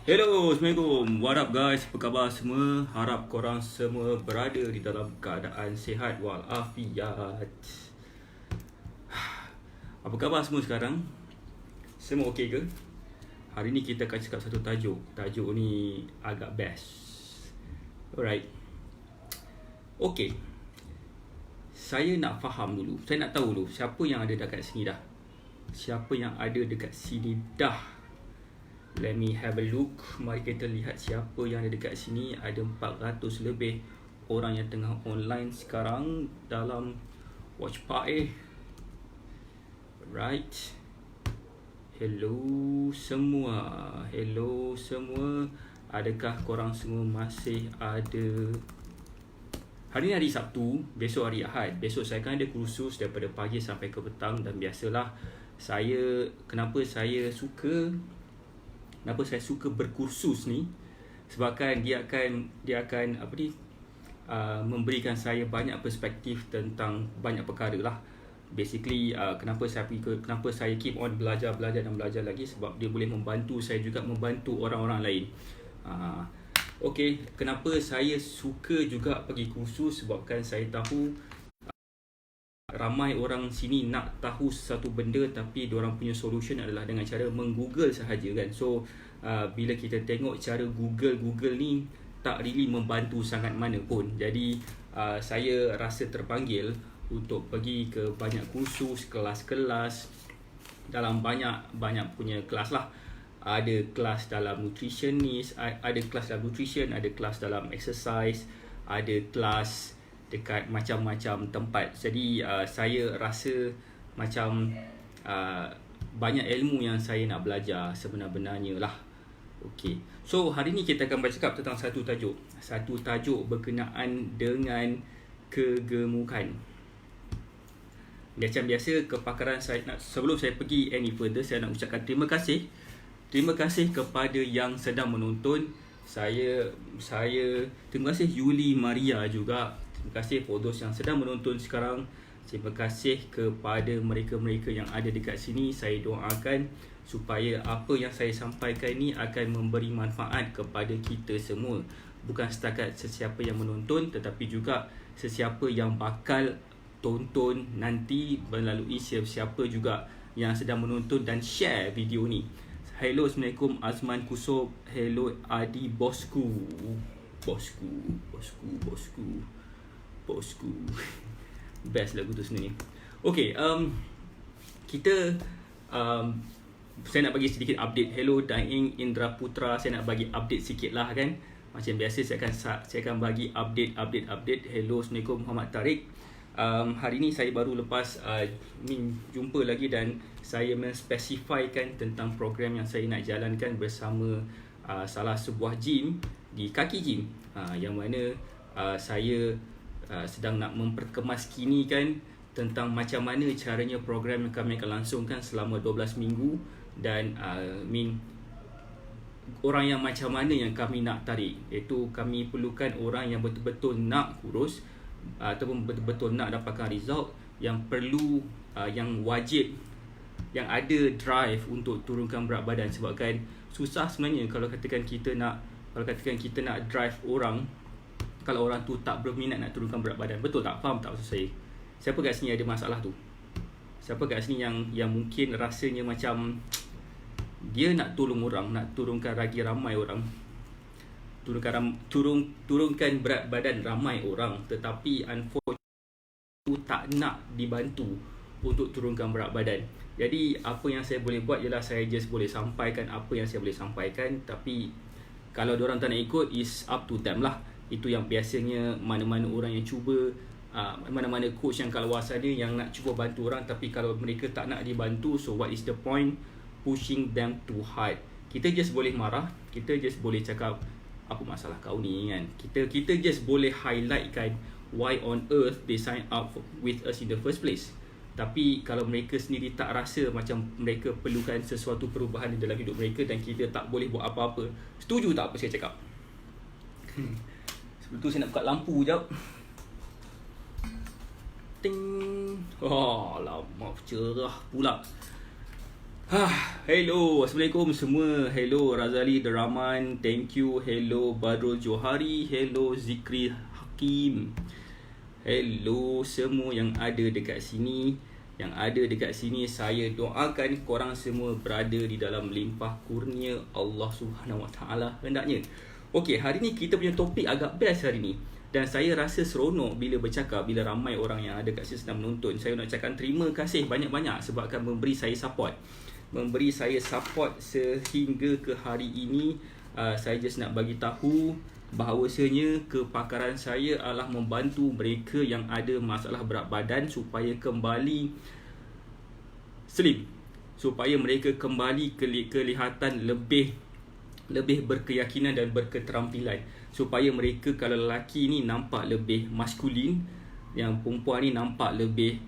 Hello, Assalamualaikum. What up guys? Apa khabar semua? Harap korang semua berada di dalam keadaan sihat walafiat. Apa khabar semua sekarang? Semua okey ke? Hari ni kita akan cakap satu tajuk. Tajuk ni agak best. Alright. Okey. Saya nak faham dulu. Saya nak tahu dulu siapa yang ada dekat sini dah. Siapa yang ada dekat sini dah? Let me have a look. Mari kita lihat siapa yang ada dekat sini. Ada 400 lebih orang yang tengah online sekarang dalam watch party. Right. Hello semua. Hello semua. Adakah korang semua masih ada? Hari ni hari Sabtu, besok hari Ahad. Besok saya akan ada kursus daripada pagi sampai ke petang. Dan biasalah kenapa saya suka berkursus ni, sebabkan dia akan memberikan saya banyak perspektif tentang banyak perkara lah. Basically kenapa saya keep on belajar lagi, sebab dia boleh membantu saya juga membantu orang-orang lain. Okay, kenapa saya suka juga pergi kursus, sebabkan saya tahu ramai orang sini nak tahu satu benda, tapi diorang punya solution adalah dengan cara menggoogle sahaja kan. So bila kita tengok cara Google ni tak really membantu sangat mana pun. Jadi saya rasa terpanggil untuk pergi ke banyak kursus, kelas-kelas dalam banyak punya kelas lah. Ada kelas dalam nutritionist, ada kelas dalam nutrition, ada kelas dalam exercise, ada kelas dekat macam-macam tempat. Jadi saya rasa macam banyak ilmu yang saya nak belajar sebenar-benarnya lah. Okay. So hari ni kita akan bercakap tentang satu tajuk berkenaan dengan kegemukan. Macam biasa, kepakaran saya sebelum saya pergi any further, saya nak ucapkan terima kasih kepada yang sedang menonton. Saya terima kasih Yuli Maria juga. Terima kasih for those yang sedang menonton sekarang. Terima kasih kepada mereka-mereka yang ada dekat sini. Saya doakan supaya apa yang saya sampaikan ni akan memberi manfaat kepada kita semua. Bukan setakat sesiapa yang menonton, tetapi juga sesiapa yang bakal tonton nanti, melalui siapa juga yang sedang menonton dan share video ni. Hello, Assalamualaikum Azman Kusob. Hello Adi Bosku. Bosku. Best lagu tu sebenarnya. Okay, saya nak bagi sedikit update. Hello Daing Indra Putra. Saya nak bagi update sikit lah kan. Macam biasa saya akan bagi update. Hello, Assalamualaikum Muhammad Tariq. Hari ni saya baru lepas jumpa lagi dan saya menspesifikkan tentang program yang saya nak jalankan bersama salah sebuah gym di Kaki Gym, yang mana saya sedang nak memperkemaskinikan tentang macam mana caranya program yang kami akan langsungkan selama 12 minggu dan orang yang macam mana yang kami nak tarik. Iaitu kami perlukan orang yang betul-betul nak kurus ataupun betul-betul nak dapatkan result, yang perlu yang wajib, yang ada drive untuk turunkan berat badan. Sebabkan susah sebenarnya kalau katakan kita nak drive orang, kalau orang tu tak berminat nak turunkan berat badan. Betul tak? Faham tak maksud saya? Siapa kat sini ada masalah tu? Siapa kat sini yang mungkin rasanya macam dia nak tolong orang, nak turunkan lagi ramai orang, turunkan berat badan ramai orang, tetapi unfortunately tu tak nak dibantu untuk turunkan berat badan. Jadi apa yang saya boleh buat ialah saya just boleh sampaikan apa yang saya boleh sampaikan, tapi kalau diorang tak nak ikut is up to them lah. Itu yang biasanya mana-mana orang yang cuba, mana-mana coach yang kat luar sana yang nak cuba bantu orang, tapi kalau mereka tak nak dibantu, so what is the point pushing them too hard? Kita just boleh marah, kita just boleh cakap apa masalah kau ni kan. Kita just boleh highlightkan why on earth they sign up with us in the first place. Tapi kalau mereka sendiri tak rasa macam mereka perlukan sesuatu perubahan dalam hidup mereka dan kita tak boleh buat apa-apa, setuju tak apa saya cakap? Sebelum tu saya nak buka lampu sekejap. Ting. Oh, lama cerah pula. Hello, Assalamualaikum semua. Hello Razali Deraman, thank you. Hello Badrul Johari, hello Zikri Hakim. Hello semua yang ada dekat sini. Yang ada dekat sini, saya doakan korang semua berada di dalam limpah kurnia Allah Subhanahu Wa Taala hendaknya. Okey, hari ni kita punya topik agak best hari ni. Dan saya rasa seronok bila bercakap, bila ramai orang yang ada kat sini sedang menonton. Saya nak cakap terima kasih banyak-banyak sebabkan memberi saya support. Memberi saya support sehingga ke hari ini. Saya just nak bagi tahu bahawasanya kepakaran saya adalah membantu mereka yang ada masalah berat badan supaya kembali slim, supaya mereka kembali kelihatan lebih berkeyakinan dan berketerampilan, supaya mereka kalau lelaki ni nampak lebih maskulin, yang perempuan ni nampak lebih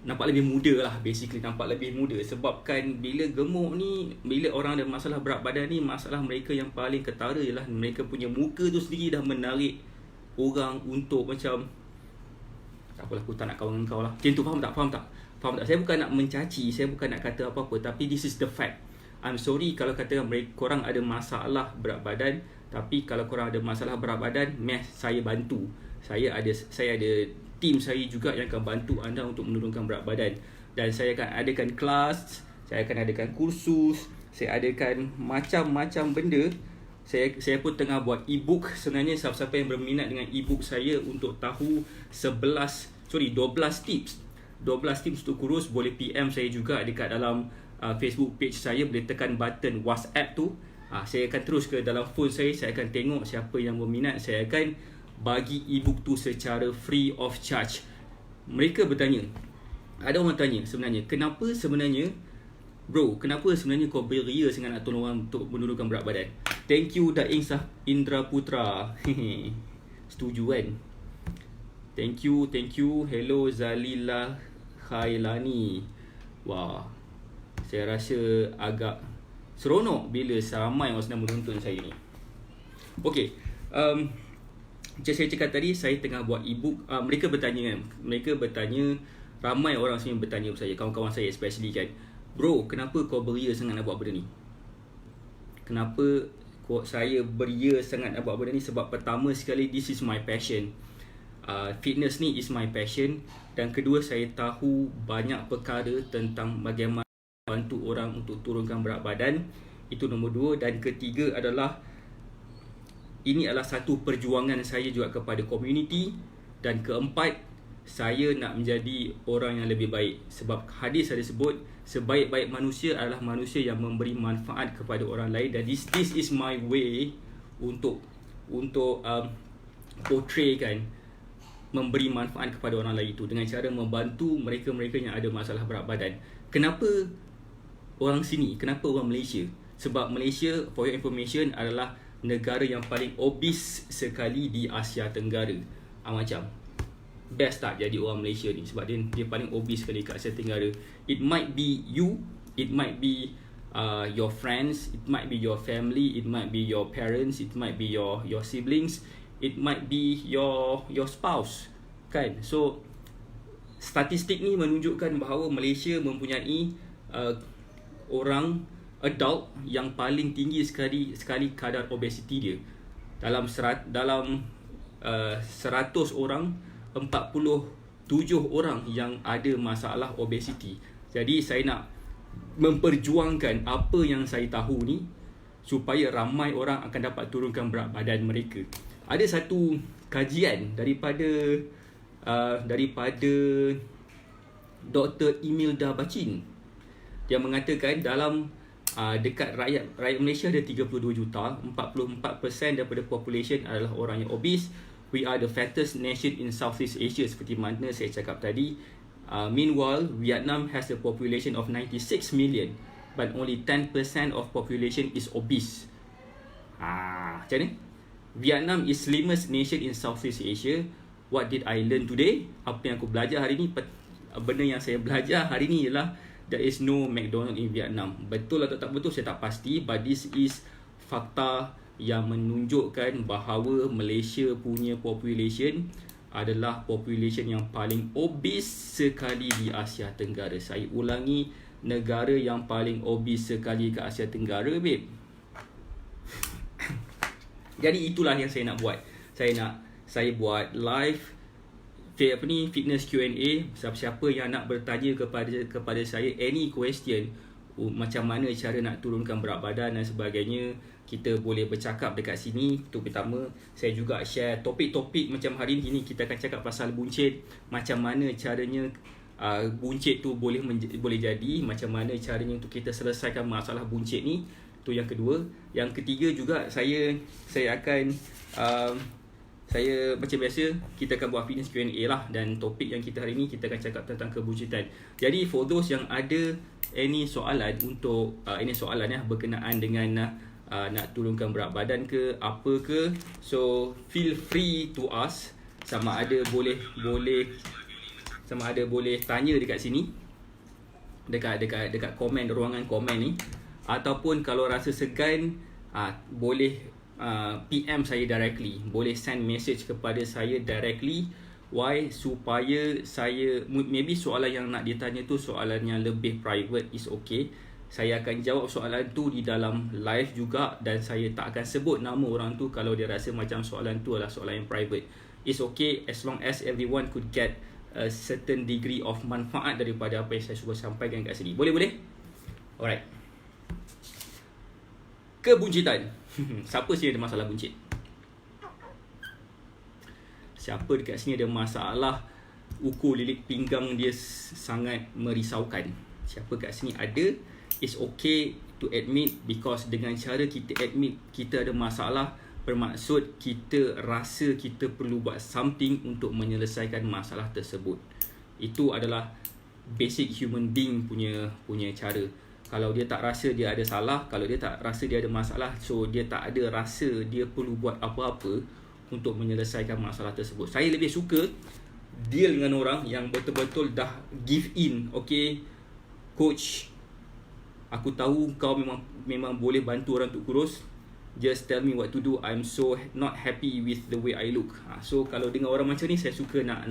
nampak lebih muda lah, basically nampak lebih muda. Sebabkan bila gemuk ni, bila orang ada masalah berat badan ni, masalah mereka yang paling ketara ialah mereka punya muka tu sendiri dah menarik orang untuk macam tak apalah, aku tak nak kawan dengan kau lah, macam tu. Faham tak? Saya bukan nak mencaci, saya bukan nak kata apa-apa, tapi this is the fact. I'm sorry kalau kata korang ada masalah berat badan, tapi kalau korang ada masalah berat badan, saya bantu. Saya ada tim saya juga yang akan bantu anda untuk menurunkan berat badan. Dan saya akan adakan kelas, saya akan adakan kursus, saya adakan macam-macam benda. Saya pun tengah buat e-book. Sebenarnya siapa-siapa yang berminat dengan e-book saya untuk tahu 12 tips untuk kurus, boleh PM saya juga dekat dalam Facebook page saya. Boleh tekan button WhatsApp tu. Saya akan terus ke dalam phone saya akan tengok siapa yang berminat. Saya akan bagi e-book tu secara free of charge. Mereka bertanya, ada orang tanya sebenarnya, kenapa sebenarnya kau beria sangat nak tolong orang untuk menurunkan berat badan? Thank you Daing Indra Putra. Setuju kan? Thank you. Hello Zalila Khailani. Wah, saya rasa agak seronok bila ramai orang sedang menonton saya ni. Okey, macam saya cakap tadi, saya tengah buat e-book. Mereka bertanya, ramai orang sini bertanya kepada saya, kawan-kawan saya especially kan, bro, kenapa kau beria sangat nak buat benda ni? Kenapa saya beria sangat nak buat benda ni? Sebab pertama sekali, this is my passion. Fitness ni is my passion. Dan kedua, saya tahu banyak perkara tentang bagaimana bantu orang untuk turunkan berat badan. Itu nombor dua. Dan ketiga adalah, ini adalah satu perjuangan saya juga kepada komuniti. Dan keempat, saya nak menjadi orang yang lebih baik. Sebab hadis ada sebut, sebaik-baik manusia adalah manusia yang memberi manfaat kepada orang lain. Dan this is my way untuk portraykan memberi manfaat kepada orang lain itu dengan cara membantu mereka-mereka yang ada masalah berat badan. Kenapa orang sini? Kenapa orang Malaysia? Sebab Malaysia, for your information, adalah negara yang paling obese sekali di Asia Tenggara. Macam best tak jadi orang Malaysia ni, sebab dia paling obese sekali kat Asia Tenggara. It might be you, it might be your friends, it might be your family, it might be your parents, it might be your siblings, it might be your spouse kan. So statistik ni menunjukkan bahawa Malaysia mempunyai orang adult yang paling tinggi sekali kadar obesiti dia. Dalam 100 orang, 47 orang yang ada masalah obesiti. Jadi saya nak memperjuangkan apa yang saya tahu ni supaya ramai orang akan dapat turunkan berat badan mereka. Ada satu kajian daripada Dr. Imelda Bacin yang mengatakan dalam dekat rakyat Malaysia ada 32 juta, 44% daripada population adalah orang yang obese. We are the fattest nation in Southeast Asia seperti mana saya cakap tadi. Meanwhile, Vietnam has a population of 96 million, but only 10% of population is obese. Macam ni? Vietnam is slimmest nation in Southeast Asia. What did I learn today? Apa yang aku belajar hari ni? Benda yang saya belajar hari ni ialah there is no McDonald in Vietnam. Betul atau tak betul saya tak pasti, but this is fakta yang menunjukkan bahawa Malaysia punya population adalah population yang paling obese sekali di Asia Tenggara. Saya ulangi, negara yang paling obese sekali ke Asia Tenggara, babe. Jadi itulah yang saya nak buat. Saya buat live fitness Q&A. Siapa yang nak bertanya kepada saya any question, macam mana cara nak turunkan berat badan dan sebagainya, kita boleh bercakap dekat sini. Itu pertama. Saya juga share topik-topik macam hari ini kita akan cakap pasal buncit, macam mana caranya buncit tu boleh jadi, macam mana caranya untuk kita selesaikan masalah buncit ni. Itu yang kedua. Yang ketiga juga saya akan saya macam biasa kita akan buat fitness Q&A lah, dan topik yang kita hari ni kita akan cakap tentang kebuncitan. Jadi for those yang ada any soalan untuk ini soalan berkenaan dengan nak turunkan berat badan ke apa ke, so feel free to ask. Sama ada boleh tanya dekat sini, dekat komen, ruangan komen ni, ataupun kalau rasa segan boleh PM saya directly, boleh send message kepada saya directly. Why? Supaya saya, maybe soalan yang nak ditanya tu soalan yang lebih private, is okay. Saya akan jawab soalan tu di dalam live juga, dan saya tak akan sebut nama orang tu kalau dia rasa macam soalan tu adalah soalan yang private. It's okay as long as everyone could get a certain degree of manfaat daripada apa yang saya cuba sampaikan kat sini. Boleh? Alright. Kebuncitan. Siapa sini ada masalah buncit? Siapa dekat sini ada masalah ukur lilit pinggang dia sangat merisaukan? Siapa kat sini ada? It's okay to admit, because dengan cara kita admit kita ada masalah, bermaksud kita rasa kita perlu buat something untuk menyelesaikan masalah tersebut. Itu adalah basic human being punya cara. Kalau dia tak rasa dia ada salah, kalau dia tak rasa dia ada masalah, so dia tak ada rasa dia perlu buat apa-apa untuk menyelesaikan masalah tersebut. Saya lebih suka deal dengan orang yang betul-betul dah give in. Okay, coach, aku tahu kau memang boleh bantu orang untuk kurus. Just tell me what to do. I'm so not happy with the way I look. So kalau dengan orang macam ni, saya suka nak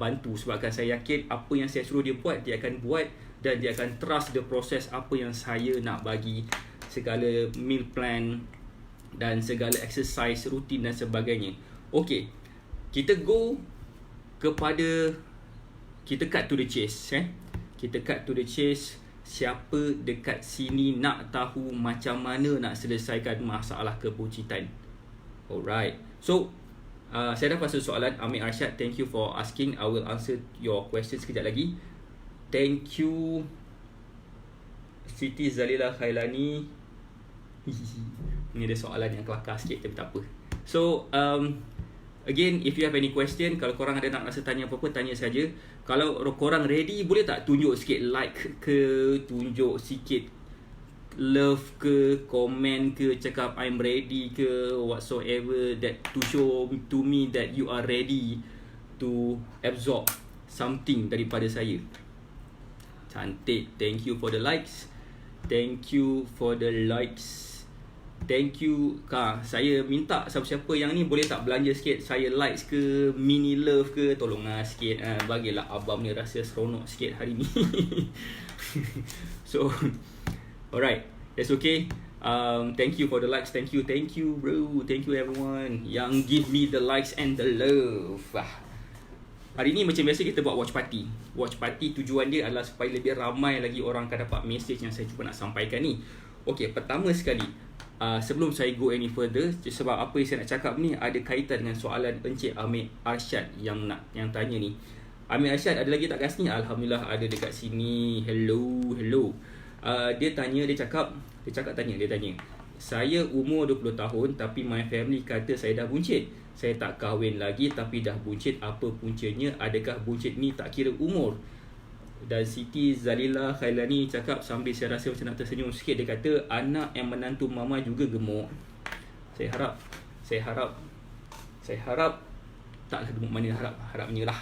bantu, sebabkan saya yakin apa yang saya suruh dia buat, dia akan buat, dan dia akan trust the process apa yang saya nak bagi, segala meal plan dan segala exercise rutin dan sebagainya. Okay, kita cut to the chase. Kita cut to the chase. Siapa dekat sini nak tahu macam mana nak selesaikan masalah kebuncitan? Alright. So saya dah pasal soalan. Amir Arsyad, thank you for asking. I will answer your questions sekejap lagi. Thank you Siti Zalila Khailani. Ini ada soalan yang kelakar sikit, tapi tak apa. So again, if you have any question, kalau korang ada nak rasa tanya apa-apa, tanya saja. Kalau korang ready, boleh tak tunjuk sikit like ke, tunjuk sikit love ke, komen ke, cakap I'm ready ke, whatsoever, that to show to me that you are ready to absorb something daripada saya. Cantik. Thank you for the likes. Thank you for the likes. Thank you. Saya minta siapa-siapa yang ni boleh tak belanja sikit saya likes ke, mini love ke, tolonglah sikit. Bagilah abang ni rasa seronok sikit hari ni. So alright, that's okay. Thank you for the likes. Thank you bro. Thank you everyone yang give me the likes and the love. Hari ni macam biasa kita buat watch party. Watch party tujuan dia adalah supaya lebih ramai lagi orang akan dapat message yang saya cuba nak sampaikan ni. Okay, pertama sekali, sebelum saya go any further, sebab apa yang saya nak cakap ni ada kaitan dengan soalan Encik Amir Arsyad yang tanya ni. Amir Arsyad ada lagi tak kat sini? Alhamdulillah ada dekat sini. Hello. Dia tanya, saya umur 20 tahun tapi my family kata saya dah buncit. Saya tak kahwin lagi tapi dah buncit. Apa puncanya? Adakah buncit ni tak kira umur? Dan Siti Zalila Khailani cakap sambil saya rasa macam nak tersenyum sikit. Dia kata anak yang menantu mama juga gemuk. Saya harap taklah gemuk mana, harapnya lah.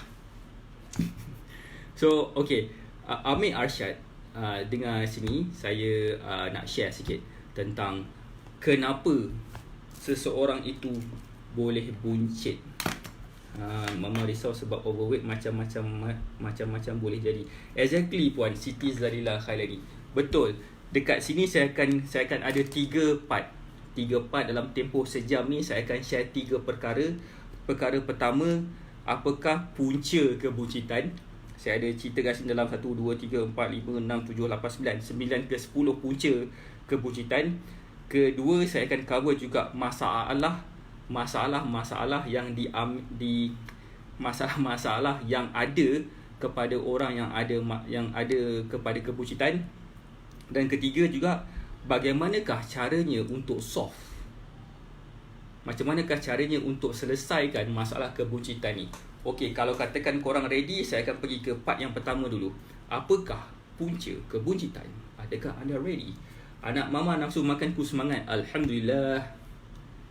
So okay, Amir Arsyad, dengar sini, saya nak share sikit tentang kenapa seseorang itu boleh buncit. Mama risau sebab overweight, macam-macam boleh jadi. Exactly puan Siti Zalilah Khailani. Betul. Dekat sini saya akan ada 3 part. 3 part dalam tempoh sejam ni saya akan share 3 perkara. Perkara pertama, apakah punca kebuncitan? Saya ada cerita kat sini dalam 1, 2, 3, 4, 5, 6, 7, 8, 9 ke 10 punca kebuncitan. Kedua, saya akan cover juga masalah yang masalah yang ada kepada orang yang ada kepada kebuncitan. Dan ketiga juga, bagaimanakah caranya untuk solve? Macam manakah caranya untuk selesaikan masalah kebuncitan ni? Okey, kalau katakan korang ready, saya akan pergi ke part yang pertama dulu. Apakah punca kebuncitan? Adakah anda ready? Anak mama nafsu makanku semangat. Alhamdulillah.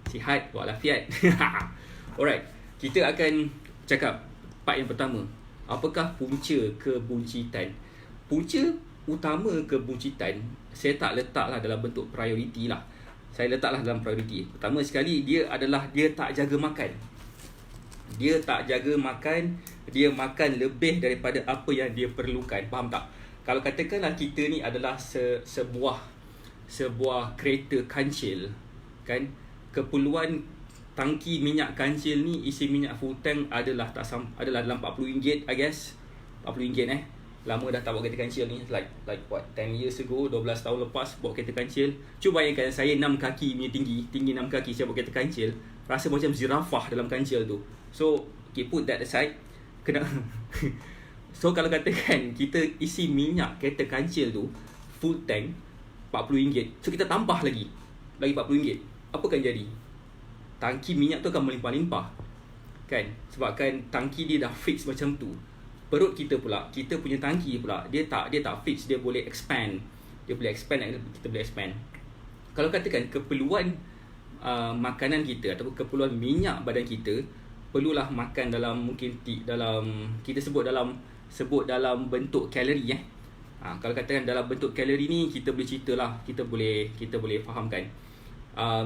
Sihat walafiat. Alright, kita akan cakap part yang pertama. Apakah punca kebuncitan? Punca utama kebuncitan saya tak letaklah dalam bentuk prioriti lah. Saya letaklah dalam prioriti. Pertama sekali, dia tak jaga makan. Dia tak jaga makan. Dia makan lebih daripada apa yang dia perlukan. Faham tak? Kalau katakanlah kita ni adalah sebuah kereta kancil, kan? Keperluan tangki minyak kancil ni, isi minyak full tank adalah dalam RM40, I guess. RM40 Lama dah tak bawa kereta kancil ni, like what, 10 years ago, 12 tahun lepas bawa kereta kancil. Cuba bayangkan saya 6 kaki punya tinggi 6 kaki, saya bawa kereta kancil, rasa macam zirafah dalam kancil tu. So okay, put that aside. So kalau katakan kita isi minyak kereta kancil tu full tank RM40, so kita tambah lagi RM40, apa akan jadi? Tangki minyak tu akan melimpah-limpah, kan? Sebabkan tangki dia dah fix macam tu. Perut kita pula, kita punya tangki pula, dia tak fix, dia boleh expand. Kita boleh expand. Kalau katakan keperluan makanan kita ataupun keperluan minyak badan kita, perlulah makan dalam kita sebut dalam bentuk kalori. Kalau katakan dalam bentuk kalori ni, kita boleh ceritalah, kita boleh fahamkan.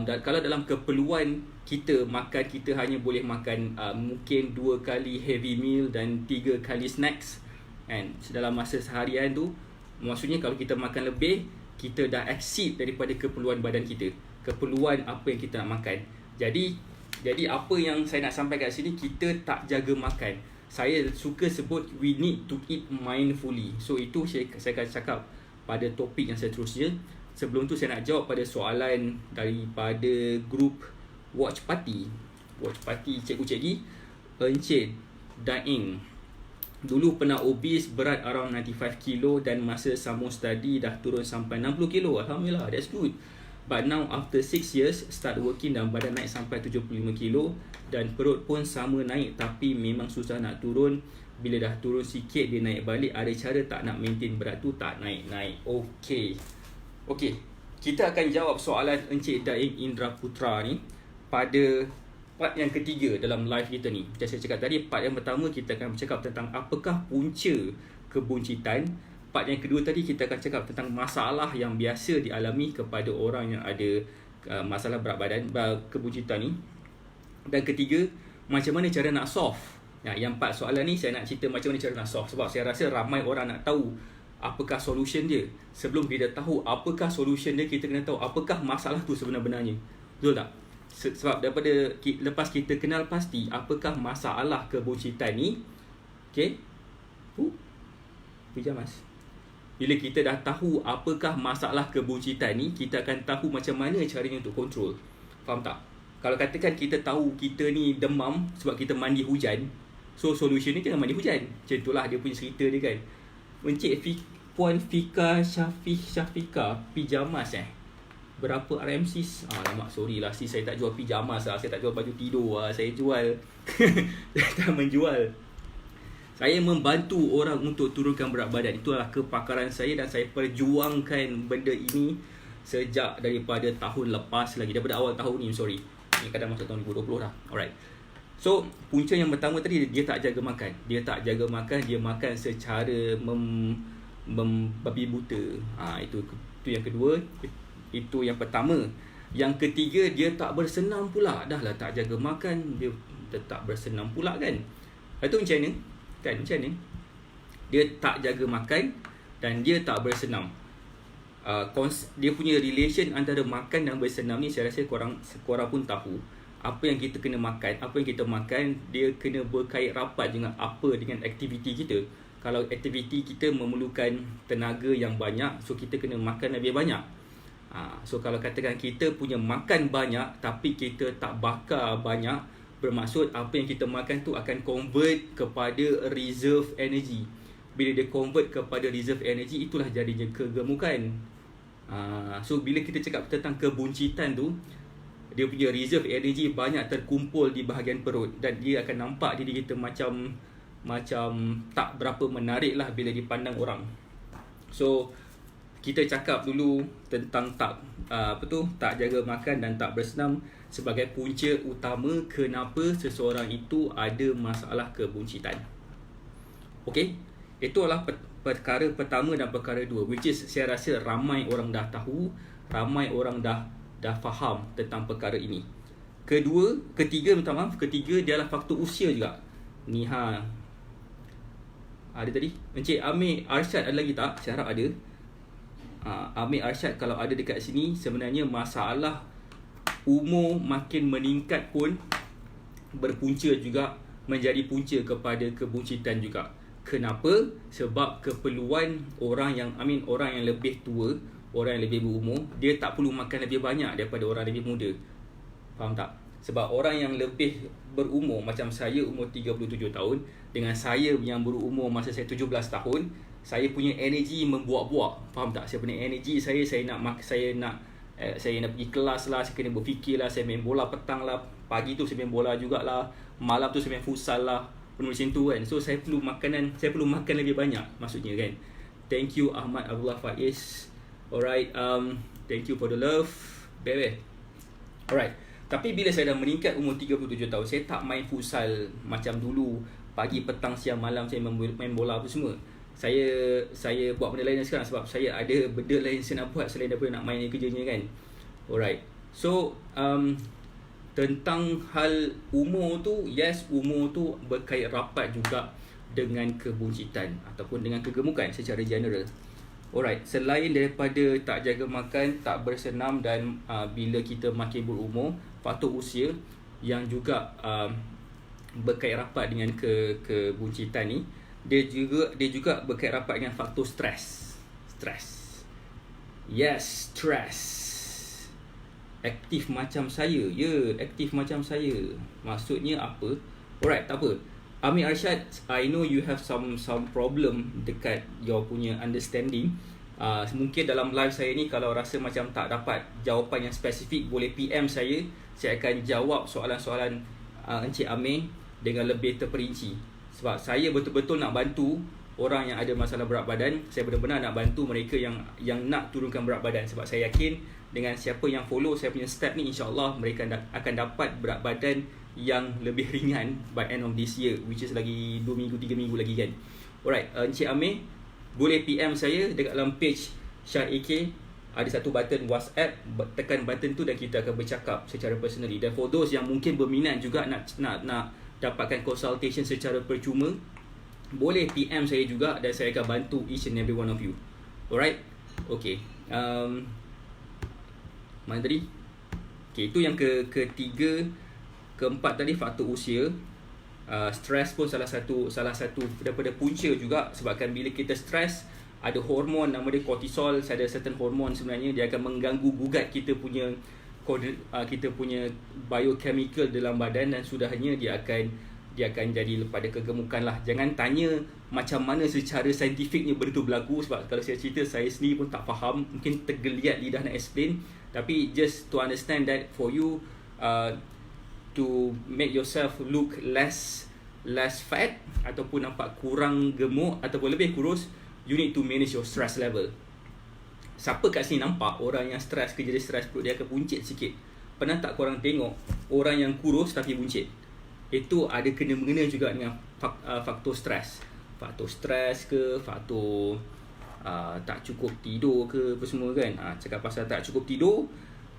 Dan kalau dalam keperluan kita makan, kita hanya boleh makan mungkin 2 kali heavy meal dan 3 kali snacks, kan? Dalam masa seharian tu, maksudnya kalau kita makan lebih, kita dah exceed daripada keperluan badan kita, keperluan apa yang kita nak makan. Jadi apa yang saya nak sampaikan kat sini, kita tak jaga makan. Saya suka sebut we need to eat mindfully. So itu saya akan cakap pada topik yang seterusnya. Sebelum tu saya nak jawab pada soalan daripada grup Watch Party cikgu-cikgi. Encik Daing, dulu pernah obese, berat around 95 kilo dan masa sambung study dah turun sampai 60 kilo. Alhamdulillah, that's good. But now after 6 years start working dan badan naik sampai 75 kilo dan perut pun sama naik, tapi memang susah nak turun. Bila dah turun sikit dia naik balik. Ada cara tak nak maintain berat tu tak naik-naik? Okey, kita akan jawab soalan Encik Daing Indra Putra ni pada part yang ketiga dalam live kita ni. Macam saya cakap tadi, part yang pertama kita akan bercakap tentang apakah punca kebuncitan. Part yang kedua tadi kita akan cakap tentang masalah yang biasa dialami kepada orang yang ada masalah berat badan, kebuncitan ni. Dan ketiga, macam mana cara nak solve. Yang part soalan ni saya nak cerita macam mana cara nak solve, sebab saya rasa ramai orang nak tahu apakah solution dia. Sebelum kita tahu apakah solution dia, kita kena tahu apakah masalah tu sebenar-benarnya. Betul tak? Sebab lepas kita kenal pasti apakah masalah kebuncitan ni, okay? Pijamas. Bila kita dah tahu apakah masalah kebuncitan ni, kita akan tahu macam mana caranya untuk kontrol. Faham tak? Kalau katakan kita tahu kita ni demam sebab kita mandi hujan, so solution ni jangan mandi hujan. Macam itulah dia punya cerita dia, kan? Encik Puan Fika Syafika, pijamas berapa RMC? Alamak, sorry lah sis, saya tak jual pijamas lah. Saya tak jual baju tidur lah. Saya jual saya tak menjual. Saya membantu orang untuk turunkan berat badan. Itulah kepakaran saya dan saya perjuangkan benda ini sejak daripada tahun lepas lagi. Daripada awal tahun ni, sorry. Ini kadang masuk tahun 2020 dah. Alright. So, punca yang pertama tadi, dia tak jaga makan. Dia makan secara membabi buta. Itu yang kedua. Itu yang pertama. Yang ketiga, dia tak bersenam pula. Dah lah tak jaga makan, dia kita tak bersenam pula kan. Itu macam mana? Kan macam mana? Dia tak jaga makan dan dia tak bersenam. Dia punya relation antara makan dan bersenam ni saya rasa korang pun tahu. Apa yang kita kena makan, apa yang kita makan, dia kena berkait rapat dengan apa dengan aktiviti kita. Kalau aktiviti kita memerlukan tenaga yang banyak, so kita kena makan lebih banyak. So kalau katakan kita punya makan banyak tapi kita tak bakar banyak, bermaksud apa yang kita makan tu akan convert kepada reserve energy. Bila dia convert kepada reserve energy, itulah jadinya kegemukan. So bila kita cakap tentang kebuncitan tu, dia punya reserve energy banyak terkumpul di bahagian perut dan dia akan nampak diri kita macam tak berapa menarik lah bila dipandang orang. So kita cakap dulu tentang tak jaga makan dan tak bersenam sebagai punca utama kenapa seseorang itu ada masalah kebuncitan. Okay, itu adalah perkara pertama dan perkara dua, which is saya rasa ramai orang dah tahu, ramai orang dah faham tentang perkara ini. Ketiga dia adalah faktor usia juga. Ni ada tadi Encik Amir Arsyad ada lagi tak? Saya harap ada. Amir Arsyad kalau ada dekat sini, sebenarnya masalah umur makin meningkat pun berpunca juga, menjadi punca kepada kebuncitan juga. Kenapa? Sebab keperluan orang yang lebih tua, orang yang lebih berumur, dia tak perlu makan lebih banyak daripada orang lebih muda. Faham tak? Sebab orang yang lebih berumur, macam saya umur 37 tahun dengan saya yang berumur masa saya 17 tahun, saya punya energi membuak-buak. Faham tak? Saya punya energi saya nak pergi kelas lah, saya kena berfikir lah, saya main bola petang lah, pagi tu saya main bola jugalah, malam tu saya main futsal lah, penuh macam tu kan. So saya perlu makan lebih banyak maksudnya kan. Thank you Ahmad Abdullah Faiz. Alright, thank you for the love, baby. Alright, tapi bila saya dah meningkat umur 37 tahun, saya tak main futsal macam dulu, pagi, petang, siang, malam saya main bola apa semua. Saya buat benda lain sekarang sebab saya ada benda lain saya nak buat selain daripada nak main kerjanya kan. Alright, so tentang hal umur tu, yes, umur tu berkait rapat juga dengan kebuncitan ataupun dengan kegemukan secara general. Alright, selain daripada tak jaga makan, tak bersenam dan bila kita makin berumur, faktor usia yang juga berkait rapat dengan kebuncitan ni, dia juga berkait rapat dengan faktor stres. Yes, stress. Aktif macam saya. Aktif macam saya. Maksudnya apa? Alright, tak apa. Amir Arsyad, I know you have some problem dekat your punya understanding. Mungkin dalam live saya ni kalau rasa macam tak dapat jawapan yang spesifik, boleh PM saya. Saya akan jawab soalan-soalan Encik Amir dengan lebih terperinci. Sebab saya betul-betul nak bantu orang yang ada masalah berat badan. Saya benar-benar nak bantu mereka yang nak turunkan berat badan. Sebab saya yakin dengan siapa yang follow saya punya step ni, insyaAllah mereka akan dapat berat badan yang lebih ringan by end of this year, which is lagi 2 minggu, 3 minggu lagi kan. Alright, Encik Amir boleh PM saya dekat dalam page Syah AK. Ada satu button WhatsApp, tekan button tu dan kita akan bercakap secara personally. Dan for those yang mungkin berminat juga nak dapatkan consultation secara percuma, boleh PM saya juga dan saya akan bantu each and every one of you. Alright, okay. Mana tadi? Okay, itu yang ketiga. Keempat tadi faktor usia. Stres pun salah satu daripada punca juga, sebabkan bila kita stres ada hormon nama dia kortisol. Ada certain hormon sebenarnya dia akan mengganggu gugat kita punya biochemical dalam badan dan sudahnya dia akan jadi pada kegemukan lah. Jangan tanya macam mana secara saintifiknya benda tu berlaku, sebab kalau saya cerita saya sendiri pun tak faham, mungkin tergeliat lidah nak explain. Tapi just to understand that for you to make yourself look less fat ataupun nampak kurang gemuk ataupun lebih kurus, you need to manage your stress level. Siapa kat sini nampak orang yang stres, kerja dia stres, perut dia akan buncit sikit? Pernah tak korang tengok orang yang kurus tapi buncit? Itu ada kena-mengena juga dengan faktor stres. Faktor stres ke, faktor tak cukup tidur ke, apa semua kan. Cakap pasal tak cukup tidur,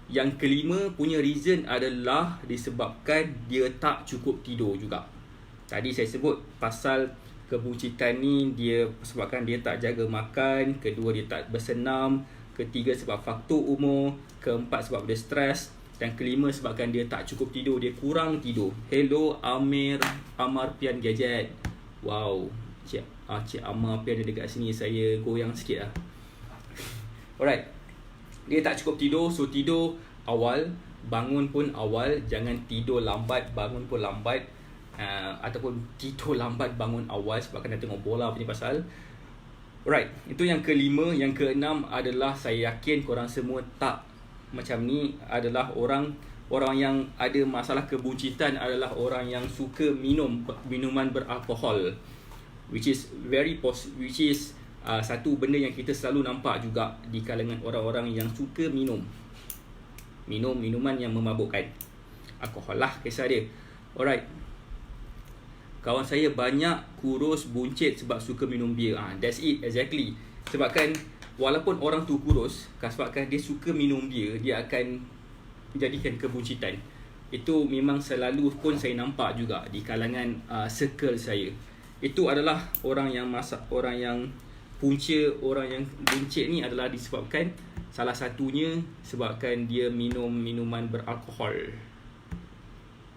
Yang kelima punya reason adalah disebabkan dia tak cukup tidur juga. Tadi saya sebut pasal kebuncitan ni dia sebabkan dia tak jaga makan, kedua dia tak bersenam, ketiga sebab faktor umur, keempat sebab dia stres, dan kelima sebabkan dia tak cukup tidur, dia kurang tidur. Hello Amar Pian Gadget. Wow, Cik Amar Pian ada dekat sini, saya goyang sikit lah. Alright. Dia tak cukup tidur, so tidur awal, bangun pun awal, jangan tidur lambat, bangun pun lambat. Ataupun tidur lambat, bangun awal sebab kena tengok bola punya pasal. Alright, itu yang kelima. Yang keenam adalah saya yakin korang semua tak macam ni, adalah orang yang ada masalah kebuncitan adalah orang yang suka minuman beralkohol, which is satu benda yang kita selalu nampak juga di kalangan orang-orang yang suka minuman yang memabukkan. Alkohol lah kisah dia. Alright. Kawan saya banyak kurus, buncit sebab suka minum bir. That's it, exactly. Sebabkan walaupun orang tu kurus, sebabkan dia suka minum bir, dia akan menjadikan kebuncitan. Itu memang selalu pun saya nampak juga di kalangan circle saya. Itu adalah orang yang punca orang yang buncit ni adalah disebabkan salah satunya sebabkan dia minum minuman beralkohol.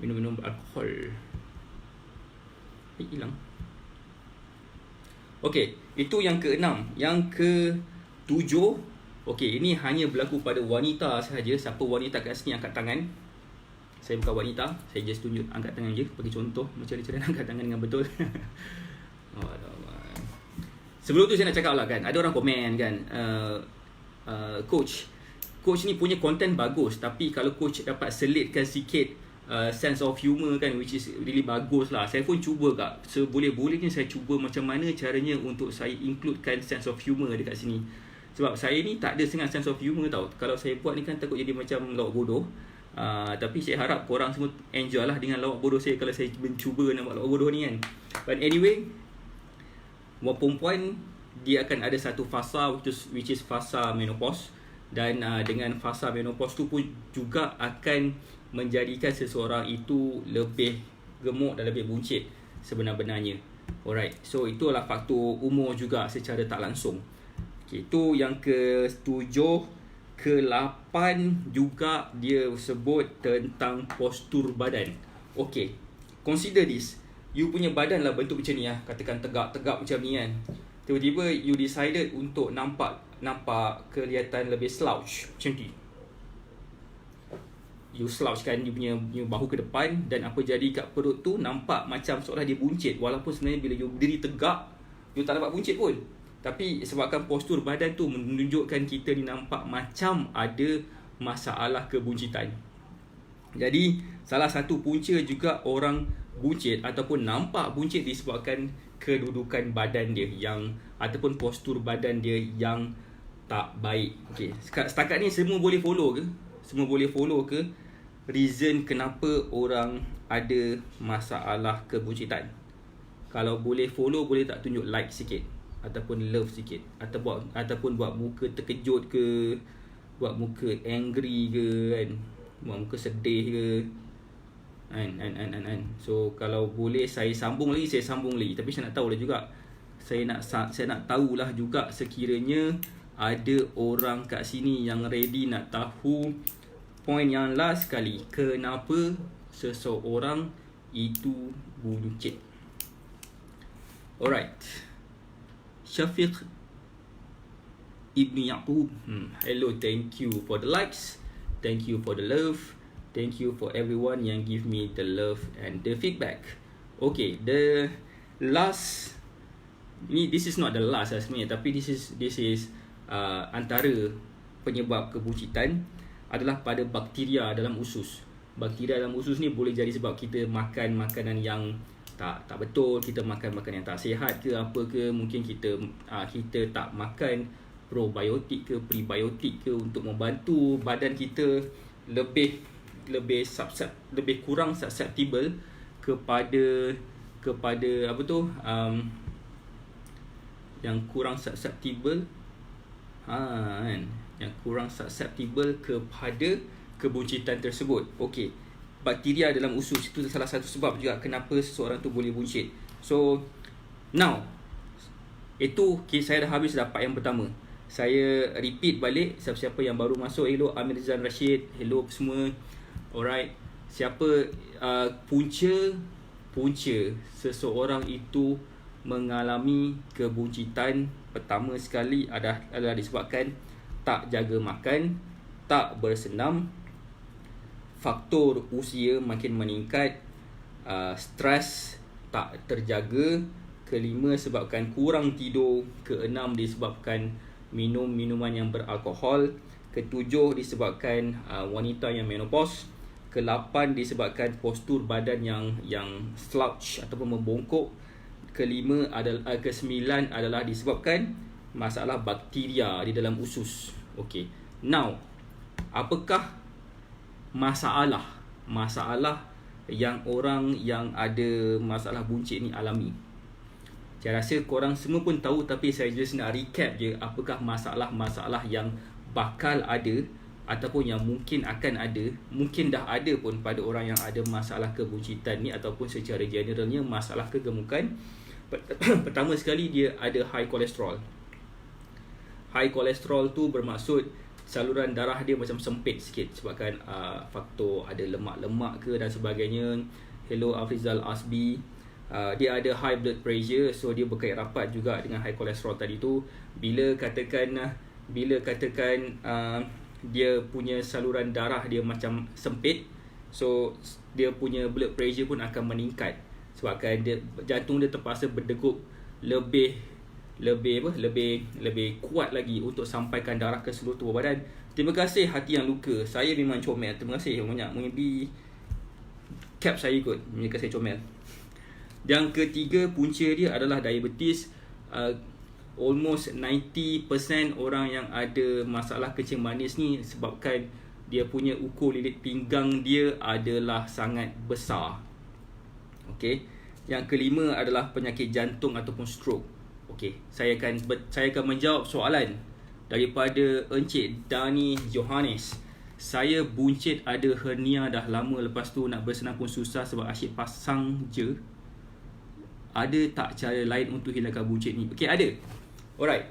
Minum beralkohol. Hilang. Okey, itu yang keenam. Yang ketujuh, okey, ini hanya berlaku pada wanita sahaja. Siapa wanita kat sini angkat tangan? Saya bukan wanita, saya just tunjuk angkat tangan je, bagi contoh macam cara angkat tangan dengan betul. Sebelum tu saya nak cakap lah kan, ada orang komen kan, coach ni punya content bagus, tapi kalau coach dapat selitkan sikit sense of humor kan, which is really bagus lah. Saya pun cuba kak, seboleh-bolehnya saya cuba macam mana caranya untuk saya includekan sense of humor dekat sini. Sebab saya ni tak ada sangat sense of humor tau. Kalau saya buat ni kan takut jadi macam lawak bodoh. Tapi saya harap korang semua enjoy lah dengan lawak bodoh saya kalau saya mencuba nak buat lawak bodoh ni kan. But anyway, perempuan dia akan ada satu fasa which is fasa menopause, dan dengan fasa menopause tu pun juga akan menjadikan seseorang itu lebih gemuk dan lebih buncit sebenar-benarnya. Alright, so itulah faktor umur juga secara tak langsung. Okay, itu yang ke-7. Ke-8 juga dia sebut tentang postur badan. Okay, consider this. You punya badan lah bentuk macam ni lah, katakan tegak-tegak macam ni kan. Tiba-tiba you decided untuk nampak kelihatan lebih slouch macam ni. You slouch kan, you punya bahu ke depan, dan apa jadi kat perut tu nampak macam seolah dia buncit, walaupun sebenarnya bila you berdiri tegak you tak dapat buncit pun. Tapi sebabkan postur badan tu menunjukkan kita ni nampak macam ada masalah kebuncitan. Jadi salah satu punca juga orang buncit ataupun nampak buncit disebabkan kedudukan badan dia yang ataupun postur badan dia yang tak baik. Okey, setakat ni semua boleh follow ke? Semua boleh follow ke reason kenapa orang ada masalah kebuncitan? Kalau boleh follow, boleh tak tunjuk like sikit ataupun love sikit, ataupun buat muka terkejut ke, buat muka angry ke kan, buat muka sedih ke kan. So kalau boleh saya sambung lagi, tapi saya nak tahu lah juga, saya nak tahulah juga sekiranya ada orang kat sini yang ready nak tahu point yang last sekali, kenapa seseorang itu buncit. Alright, Syafiq Ibn Yaqub, hello, thank you for the likes, thank you for the love, thank you for everyone yang give me the love and the feedback. Okay, the last, this is not the last sebenarnya, tapi this is antara penyebab kebuncitan adalah pada bakteria dalam usus. Bakteria dalam usus ni boleh jadi sebab kita makan makanan yang tak betul, kita makan makanan yang tak sihat ke apa ke, mungkin kita tak makan probiotik ke prebiotik ke untuk membantu badan kita lebih kurang susceptible kepada apa tu, yang kurang susceptible kan, yang kurang susceptible kepada kebuncitan tersebut. Okey, bakteria dalam usus itu salah satu sebab juga kenapa seseorang tu boleh buncit. So now, itu saya dah habis dapat yang pertama. Saya repeat balik, siapa-siapa yang baru masuk, hello Amir Rizal Rashid, hello semua. Alright, siapa punca seseorang itu mengalami kebuncitan pertama sekali adalah disebabkan tak jaga makan, tak bersenam, faktor usia makin meningkat, stres tak terjaga, kelima sebabkan kurang tidur, keenam disebabkan minum minuman yang beralkohol, ketujuh disebabkan wanita yang menopause, ke-8 disebabkan postur badan yang slouch ataupun membongkok, ke-9 adalah disebabkan masalah bakteria di dalam usus. Okey. Now, apakah masalah yang orang yang ada masalah buncit ni alami? Saya rasa korang semua pun tahu, tapi saya just nak recap je apakah masalah-masalah yang bakal ada ataupun yang mungkin akan ada, mungkin dah ada pun pada orang yang ada masalah kebuncitan ni, ataupun secara generalnya masalah kegemukan. Pertama sekali, dia ada high cholesterol. High cholesterol tu bermaksud saluran darah dia macam sempit sikit sebabkan faktor ada lemak-lemak ke dan sebagainya. Hello Afrizal Asbi. Dia ada high blood pressure, so dia berkait rapat juga dengan high cholesterol tadi tu. Bila katakan dia punya saluran darah dia macam sempit, so dia punya blood pressure pun akan meningkat sebabkan jantung dia terpaksa berdegup lebih kuat lagi untuk sampaikan darah ke seluruh tubuh badan. Terima kasih hati yang luka. Saya memang comel. Terima kasih banyak. Maybe cap saya ikut. Terima kasih comel. Yang ketiga punca dia adalah diabetes. Almost 90% orang yang ada masalah kencing manis ni sebabkan dia punya ukur lilit pinggang dia adalah sangat besar. Okey. Yang kelima adalah penyakit jantung ataupun stroke. Okey, saya akan menjawab soalan daripada Encik Dani Johannes. Saya buncit, ada hernia dah lama, lepas tu nak bersenam pun susah sebab asyik pasang je. Ada tak cara lain untuk hilangkan buncit ni? Okey, ada. Alright.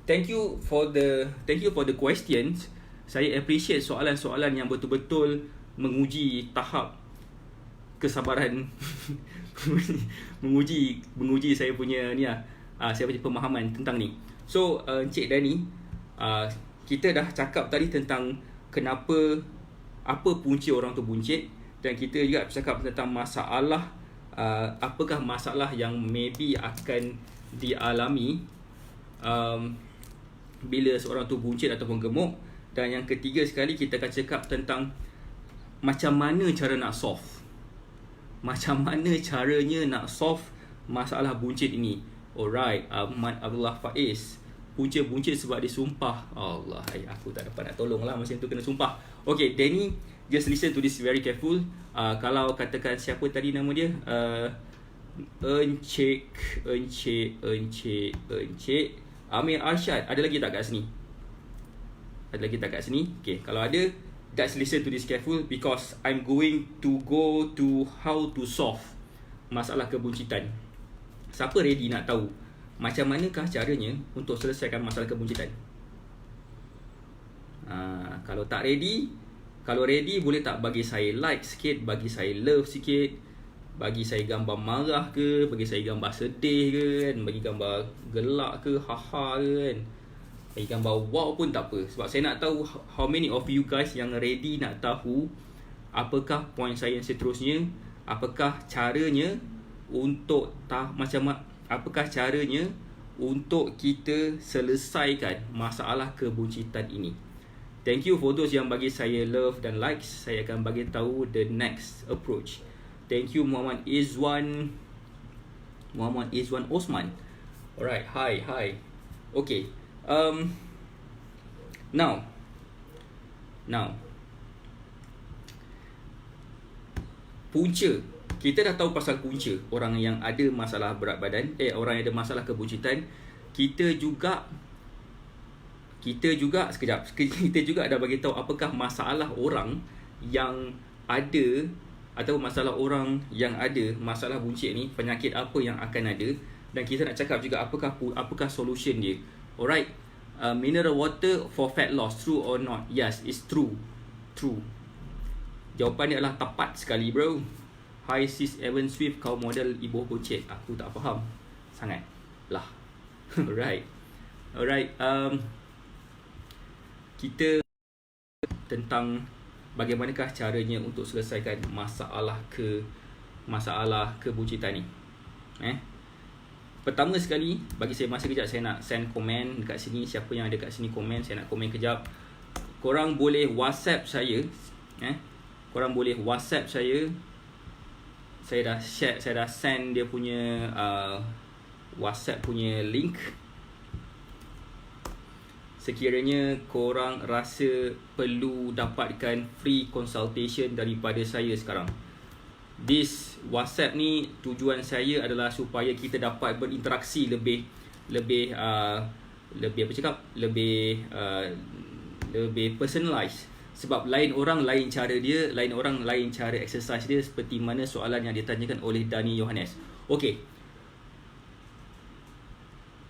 Thank you for the questions. Saya appreciate soalan-soalan yang betul-betul menguji tahap kesabaran menguji saya punya ni lah, saya punya pemahaman tentang ni. So Encik Dani, kita dah cakap tadi tentang apa punca orang tu buncit, dan kita juga cakap tentang masalah, apakah masalah yang maybe akan dialami bila seorang tu buncit ataupun gemuk. Dan yang ketiga sekali, kita akan cakap tentang macam mana cara nak solve, macam mana caranya nak solve masalah buncit ini. Alright, Ahmad Abdullah Faiz, punca buncit sebab dia sumpah. Allah, aku tak dapat nak tolong lah masa tu kena sumpah. Okay, Danny, just listen to this very careful. Kalau katakan siapa tadi nama dia, Encik Amir Arsyad, ada lagi tak kat sini? Okay, kalau ada, just listen to this careful because I'm going to go to how to solve masalah kebuncitan. Siapa ready nak tahu macam manakah caranya untuk selesaikan masalah kebuncitan? Kalau tak ready, kalau ready boleh tak bagi saya like sikit, bagi saya love sikit, bagi saya gambar marah ke, bagi saya gambar sedih ke kan, bagi gambar gelak ke, haha ke kan, bagi gambar wow pun tak apa. Sebab saya nak tahu how many of you guys yang ready nak tahu apakah point saya yang seterusnya, apakah caranya untuk apakah caranya untuk kita selesaikan masalah kebuncitan ini. Thank you for those yang bagi saya love dan likes. Saya akan bagi tahu the next approach. Thank you Muhammad Izwan Osman. Alright, hi. Okay. Now punca. Kita dah tahu pasal punca orang yang ada masalah berat badan, orang yang ada masalah kebuncitan. Kita juga kita juga kita juga ada bagi tahu apakah masalah orang yang ada, atau masalah orang yang ada masalah buncit ni, penyakit apa yang akan ada, dan kita nak cakap juga apakah solution dia. Alright. Mineral water for fat loss, true or not? Yes, it's true. Jawapan dia adalah tepat sekali, bro. Hi sis Evan Swift, kau model ibu buncit. Aku tak faham sangat lah. Alright. Kita tentang bagaimanakah caranya untuk selesaikan masalah kebuncitan ni. Pertama sekali, bagi saya masa kejap, saya nak send komen dekat sini. Siapa yang ada kat sini komen, saya nak komen kejap. Korang boleh WhatsApp saya. Korang boleh WhatsApp saya. Saya dah share, saya dah send dia punya WhatsApp punya link. Sekiranya korang rasa perlu dapatkan free consultation daripada saya sekarang. This WhatsApp ni, tujuan saya adalah supaya kita dapat berinteraksi lebih personalized. Sebab lain orang lain cara dia, lain orang lain cara exercise dia, seperti mana soalan yang ditanyakan oleh Dani Yohanes. Okey.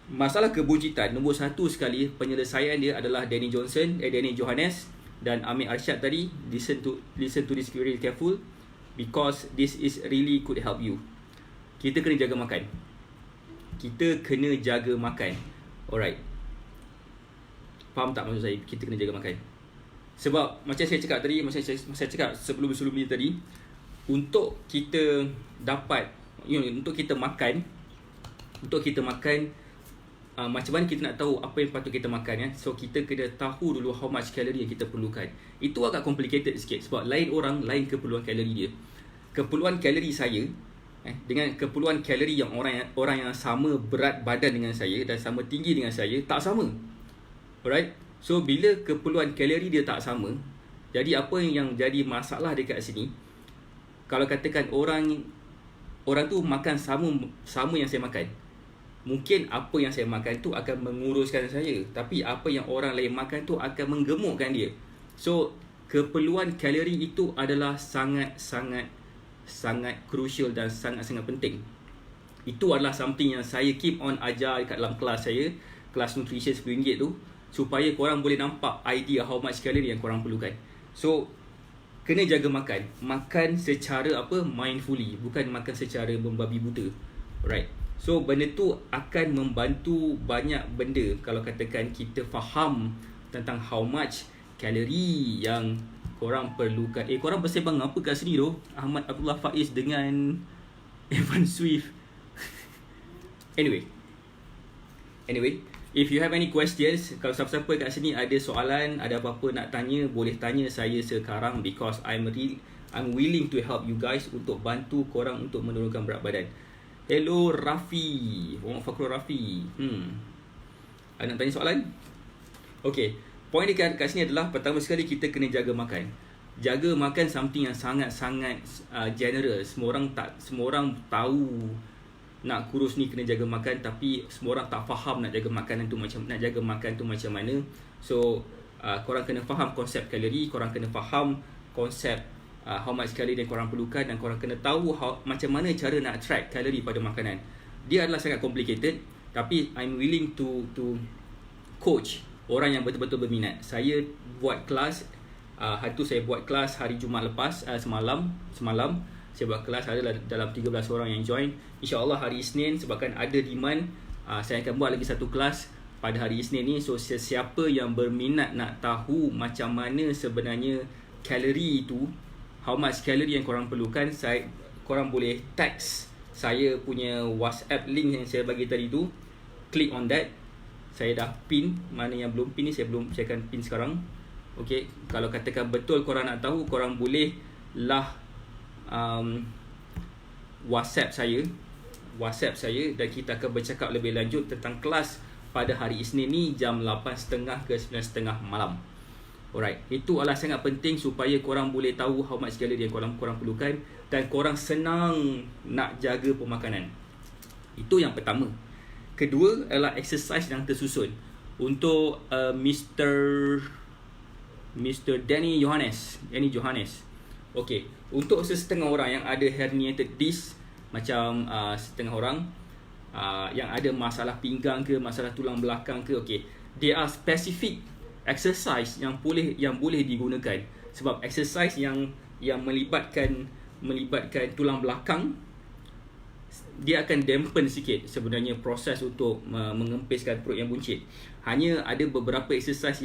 Masalah kebuncitan, nombor satu sekali penyelesaian dia adalah Danny Johannes dan Amir Arsyad tadi. Listen to this very careful, because this is really could help you. Kita kena jaga makan. Alright. Faham tak maksud saya? Kita kena jaga makan. Sebab macam saya cakap tadi, macam saya cakap sebelum ni tadi, untuk kita dapat, untuk kita makan, macam mana kita nak tahu apa yang patut kita makan, ya? So kita kena tahu dulu how much calorie yang kita perlukan. Itu agak complicated sikit sebab lain orang lain keperluan kalori dia. Keperluan kalori saya dengan keperluan kalori yang orang yang sama berat badan dengan saya dan sama tinggi dengan saya tak sama. Alright. So bila keperluan kalori dia tak sama, jadi apa yang jadi masalah dekat sini, kalau katakan orang tu makan sama yang saya makan, mungkin apa yang saya makan tu akan menguruskan saya, tapi apa yang orang lain makan tu akan menggemukkan dia. So keperluan kalori itu adalah sangat crucial dan sangat penting. Itu adalah something yang saya keep on ajar dekat dalam kelas saya, kelas nutrition RM10 tu, supaya korang boleh nampak idea how much calorie yang korang perlukan. So kena jaga makan secara mindfully, bukan makan secara membabi buta. Alright. So benda tu akan membantu banyak benda kalau katakan kita faham tentang how much kalori yang korang perlukan. Korang bersembang apa kat sini tu? Ahmad Abdullah Faiz dengan Evan Swift. Anyway, if you have any questions, kalau siapa-siapa kat sini ada soalan, ada apa-apa nak tanya, boleh tanya saya sekarang, because I'm willing to help you guys untuk bantu korang untuk menurunkan berat badan. Hello Rafi, Muhammad Fakrul Rafi. Nak tanya soalan? Okay, poin dia kat sini adalah pertama sekali kita kena jaga makan. Jaga makan something yang sangat-sangat general. Semua orang tahu nak kurus ni kena jaga makan, tapi semua orang tak faham nak jaga makanan tu macam mana. So korang kena faham konsep kalori, korang kena faham konsep how much calorie yang korang perlukan, dan korang kena tahu macam mana cara nak track kalori pada makanan. Dia adalah sangat complicated, tapi I'm willing to coach orang yang betul-betul berminat. Saya buat kelas, saya buat kelas hari Jumaat lepas, semalam saya buat kelas, ada dalam 13 orang yang join. InsyaAllah hari Isnin, sebabkan ada demand, saya akan buat lagi satu kelas pada hari Isnin ni. So sesiapa yang berminat nak tahu macam mana sebenarnya kalori itu, how much calorie yang korang perlukan, korang boleh text saya punya WhatsApp link yang saya bagi tadi tu. Click on that. Saya dah pin. Mana yang belum pin ni, saya akan pin sekarang. Okay, kalau katakan betul korang nak tahu, korang boleh WhatsApp saya, dan kita akan bercakap lebih lanjut tentang kelas pada hari Isnin ni jam 8.30 ke 9.30 malam. Alright, itu adalah sangat penting supaya korang boleh tahu how much calorie yang korang perlukan, dan korang senang nak jaga pemakanan. Itu yang pertama. Kedua adalah exercise yang tersusun. Untuk Mr. Danny Johannes. Okay, untuk sesetengah orang yang ada herniated disc, macam setengah orang yang ada masalah pinggang ke, masalah tulang belakang ke, okay, there are specific exercise yang boleh digunakan. Sebab exercise yang melibatkan tulang belakang, dia akan dampen sikit sebenarnya proses untuk mengempiskan perut yang buncit. Hanya ada beberapa exercise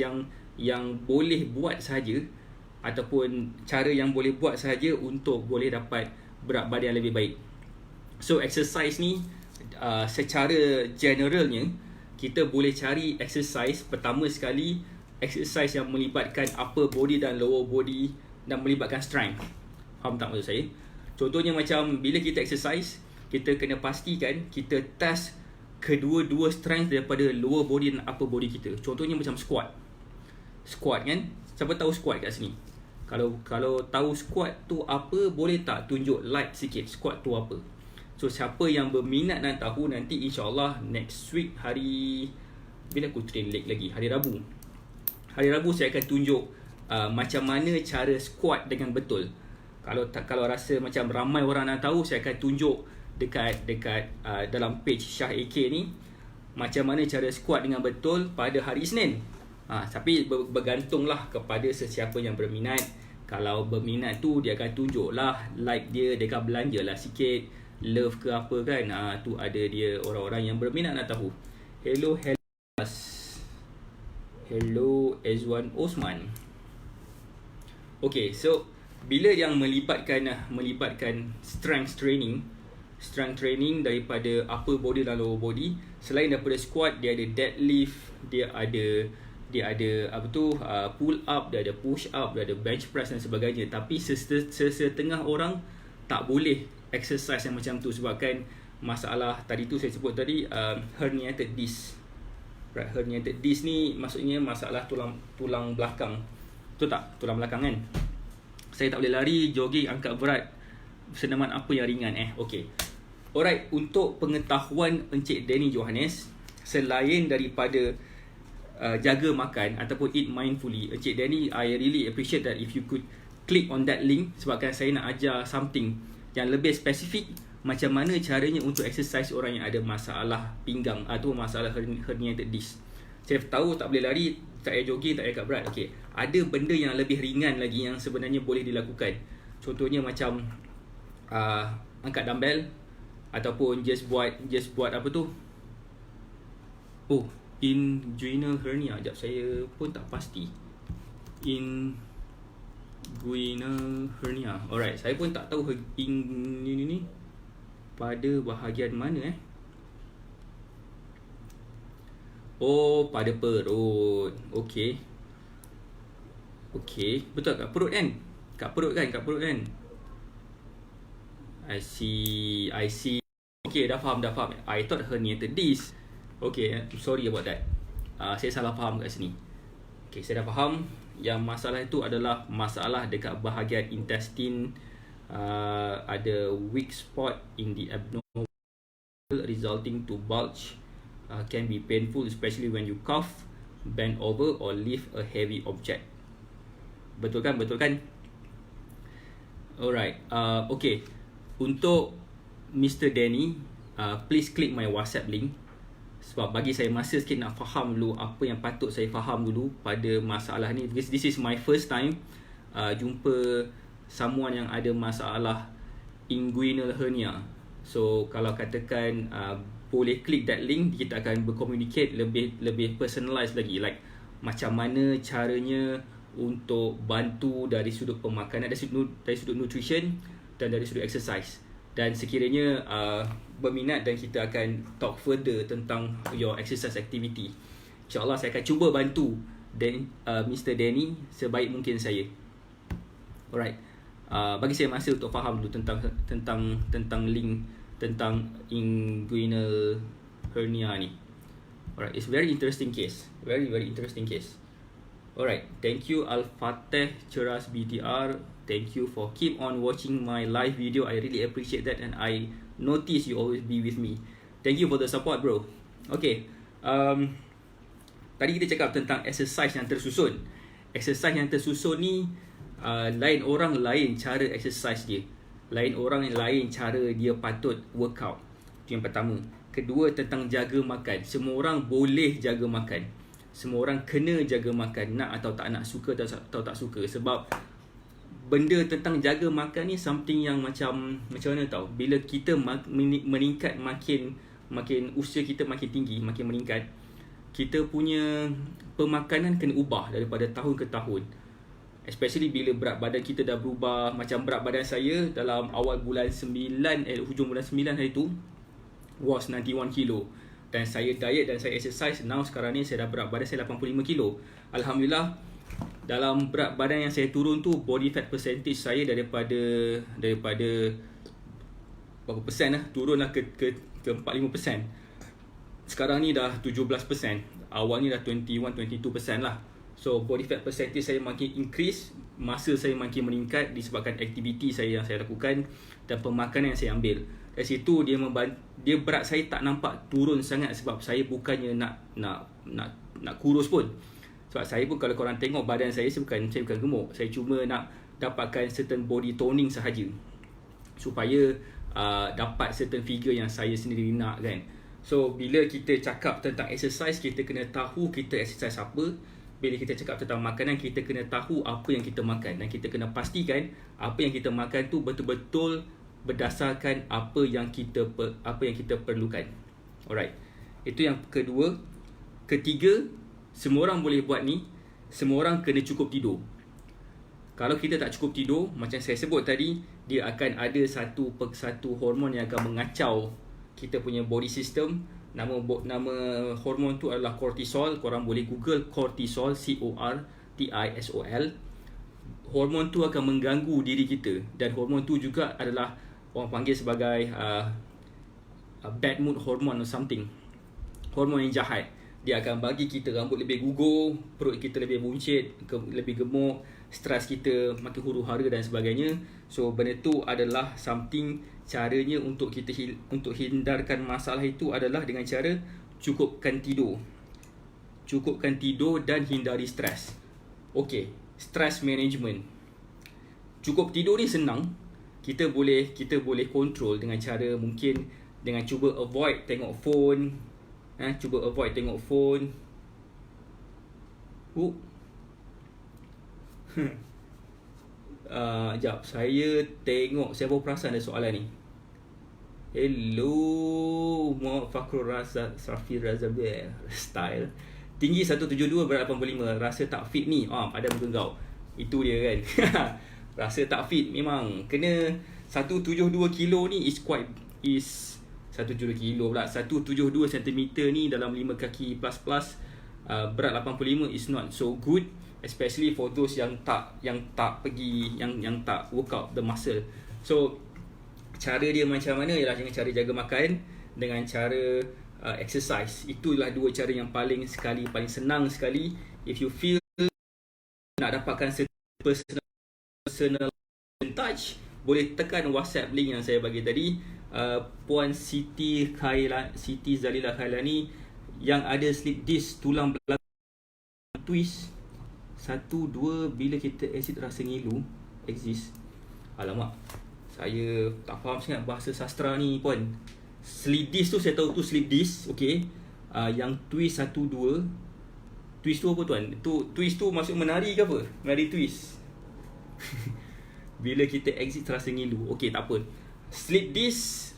yang boleh buat saja, ataupun cara yang boleh buat saja untuk boleh dapat berat badan yang lebih baik. So exercise ni secara generalnya kita boleh cari exercise. Pertama sekali, exercise yang melibatkan upper body dan lower body dan melibatkan strength. Faham tak maksud saya? Contohnya macam bila kita exercise, kita kena pastikan kita test kedua-dua strength daripada lower body dan upper body kita. Contohnya macam squat kan? Siapa tahu squat kat sini? Kalau tahu squat tu apa, boleh tak tunjuk light sikit squat tu apa? So siapa yang berminat nak tahu, nanti insyaAllah next week bila aku train leg lagi, hari Rabu saya akan tunjuk macam mana cara squat dengan betul. Kalau rasa macam ramai orang nak tahu, saya akan tunjuk dekat dalam page Shah AK ni macam mana cara squat dengan betul pada hari Isnin. Tapi bergantunglah kepada sesiapa yang berminat. Kalau berminat tu, dia akan tunjuklah like dia akan belanjalah sikit, love ke apa kan. Tu ada dia orang-orang yang berminat nak tahu. Hello Ezwan Osman. Okay, so bila yang melibatkan strength training daripada upper body dan lower body, selain daripada squat, dia ada deadlift, dia ada pull up, dia ada push up, dia ada bench press dan sebagainya. Tapi setengah orang tak boleh exercise yang macam tu sebabkan masalah tadi tu saya sebut tadi, herniated disc. Right, herniated disc ni maksudnya masalah tulang belakang. Betul tak? Tulang belakang kan? Saya tak boleh lari, jogging, angkat berat, senaman apa yang ringan Okay. Alright, untuk pengetahuan Encik Danny Johannes, selain daripada jaga makan ataupun eat mindfully, Encik Danny, I really appreciate that if you could click on that link, sebabkan saya nak ajar something yang lebih spesifik, macam mana caranya untuk exercise orang yang ada masalah pinggang atau masalah herniated disc. Saya tahu tak boleh lari, tak payah jogging, tak payah angkat berat. Okay. Ada benda yang lebih ringan lagi yang sebenarnya boleh dilakukan. Contohnya macam angkat dumbbell, ataupun just buat apa tu? Inguinal hernia. Sekejap, saya pun tak pasti. Inguinal hernia. Alright, saya pun tak tahu ini pada bahagian mana pada perut. Okay, betul kat perut kan? Kat perut kan? I see. Okay, dah faham. I thought herniated disc. Okay, sorry about that. Saya salah faham kat sini. Okay, saya dah faham. Yang masalah itu adalah masalah dekat bahagian intestine. Ada weak spot in the abdomen resulting to bulge. Can be painful, especially when you cough, bend over or lift a heavy object. Betul kan? Alright. Okay. Untuk Mr. Danny, please click my WhatsApp link. Sebab bagi saya masa sikit nak faham dulu apa yang patut saya faham dulu pada masalah ni. Because this is my first time jumpa someone yang ada masalah inguinal hernia. So kalau katakan boleh klik that link, kita akan bercommunicate lebih personalized lagi, like macam mana caranya untuk bantu dari sudut pemakanan, dari sudut nutrition dan dari sudut exercise. Dan sekiranya berminat dan kita akan talk further tentang your exercise activity, InsyaAllah saya akan cuba bantu Mr. Danny sebaik mungkin saya. Alright. Bagi saya masa untuk faham dulu tentang link tentang inguinal hernia ni. Alright, it's very interesting case. Very interesting case. Alright, thank you Al-Fateh Ceras BTR. Thank you for keep on watching my live video. I really appreciate that and I notice you always be with me. Thank you for the support, bro. Okay. tadi kita cakap tentang exercise yang tersusun. Exercise yang tersusun ni lain orang lain cara exercise dia. Lain orang lain cara dia patut workout. Itu yang pertama. Kedua, tentang jaga makan. Semua orang boleh jaga makan. Semua orang kena jaga makan, nak atau tak nak, suka atau tak suka. Sebab benda tentang jaga makan ni something yang macam mana tau. Bila kita meningkat, makin usia kita makin tinggi, makin meningkat, kita punya pemakanan kena ubah daripada tahun ke tahun. Especially bila berat badan kita dah berubah. Macam berat badan saya dalam awal bulan 9, hujung bulan 9 hari tu was 91 kilo. Dan saya diet dan saya exercise. Now sekarang ni saya dah berat badan saya 85 kilo. Alhamdulillah, dalam berat badan yang saya turun tu, body fat percentage saya daripada berapa persen lah, turun lah ke 45%. Sekarang ni dah 17%. Awal ni dah 21-22% lah. So body fat percentage saya makin increase, masa saya makin meningkat disebabkan aktiviti saya yang saya lakukan dan pemakanan yang saya ambil. Dari situ dia berat saya tak nampak turun sangat, sebab saya bukannya nak kurus pun. Sebab saya pun, kalau korang tengok badan saya bukan gemuk. Saya cuma nak dapatkan certain body toning sahaja, supaya dapat certain figure yang saya sendiri nak kan. So bila kita cakap tentang exercise, kita kena tahu kita exercise apa. Bila kita cakap tentang makanan, kita kena tahu apa yang kita makan. Dan kita kena pastikan apa yang kita makan tu betul-betul berdasarkan apa yang kita perlukan. Alright. Itu yang kedua. Ketiga, semua orang boleh buat ni. Semua orang kena cukup tidur. Kalau kita tak cukup tidur, macam saya sebut tadi, dia akan ada satu hormon yang akan mengacau kita punya body system. Nama hormon tu adalah cortisol. Korang boleh google cortisol, CORTISOL. Hormon tu akan mengganggu diri kita. Dan hormon tu juga adalah orang panggil sebagai bad mood hormone or something. Hormon yang jahat. Dia akan bagi kita rambut lebih gugur, perut kita lebih buncit, lebih gemuk, stres kita makin huru-hara dan sebagainya. So benda tu adalah something, caranya untuk kita untuk hindarkan masalah itu adalah dengan cara cukupkan tidur. Cukupkan tidur dan hindari stres. Okey, stress management. Cukup tidur ni senang. Kita boleh control dengan cara mungkin dengan cuba avoid tengok phone. Cuba avoid tengok phone. Sekejap, saya baru perasan ada soalan ni. Hello, Muhammad Fakhrul Safi Razabel style. Tinggi 172, berat 85. Rasa tak fit ni. Pada muka kau. Itu dia kan. Rasa tak fit memang. Kena 172 kilo ni is 172 kilo pula. 172 cm ni dalam 5 kaki plus. Berat 85 is not so good. Especially for those yang tak pergi, yang tak work out the muscle. So cara dia macam mana ialah dengan cara jaga makan, dengan cara exercise. Itulah dua cara yang paling senang sekali. If you feel nak dapatkan personal touch, boleh tekan WhatsApp link yang saya bagi tadi. Puan Siti Zalilah Khailani yang ada slip disc tulang belakang twist 1-2 bila kita exit rasa ngilu exist. Alamak, saya tak faham sangat bahasa sastra ni puan. Slip disc tu saya tahu tu slip disc, okey. Yang twist 1-2, twist tu apa tuan? Twist tu maksud menari ke apa? Menari twist. Bila kita exit rasa ngilu. Okey, tak apa. Slip disc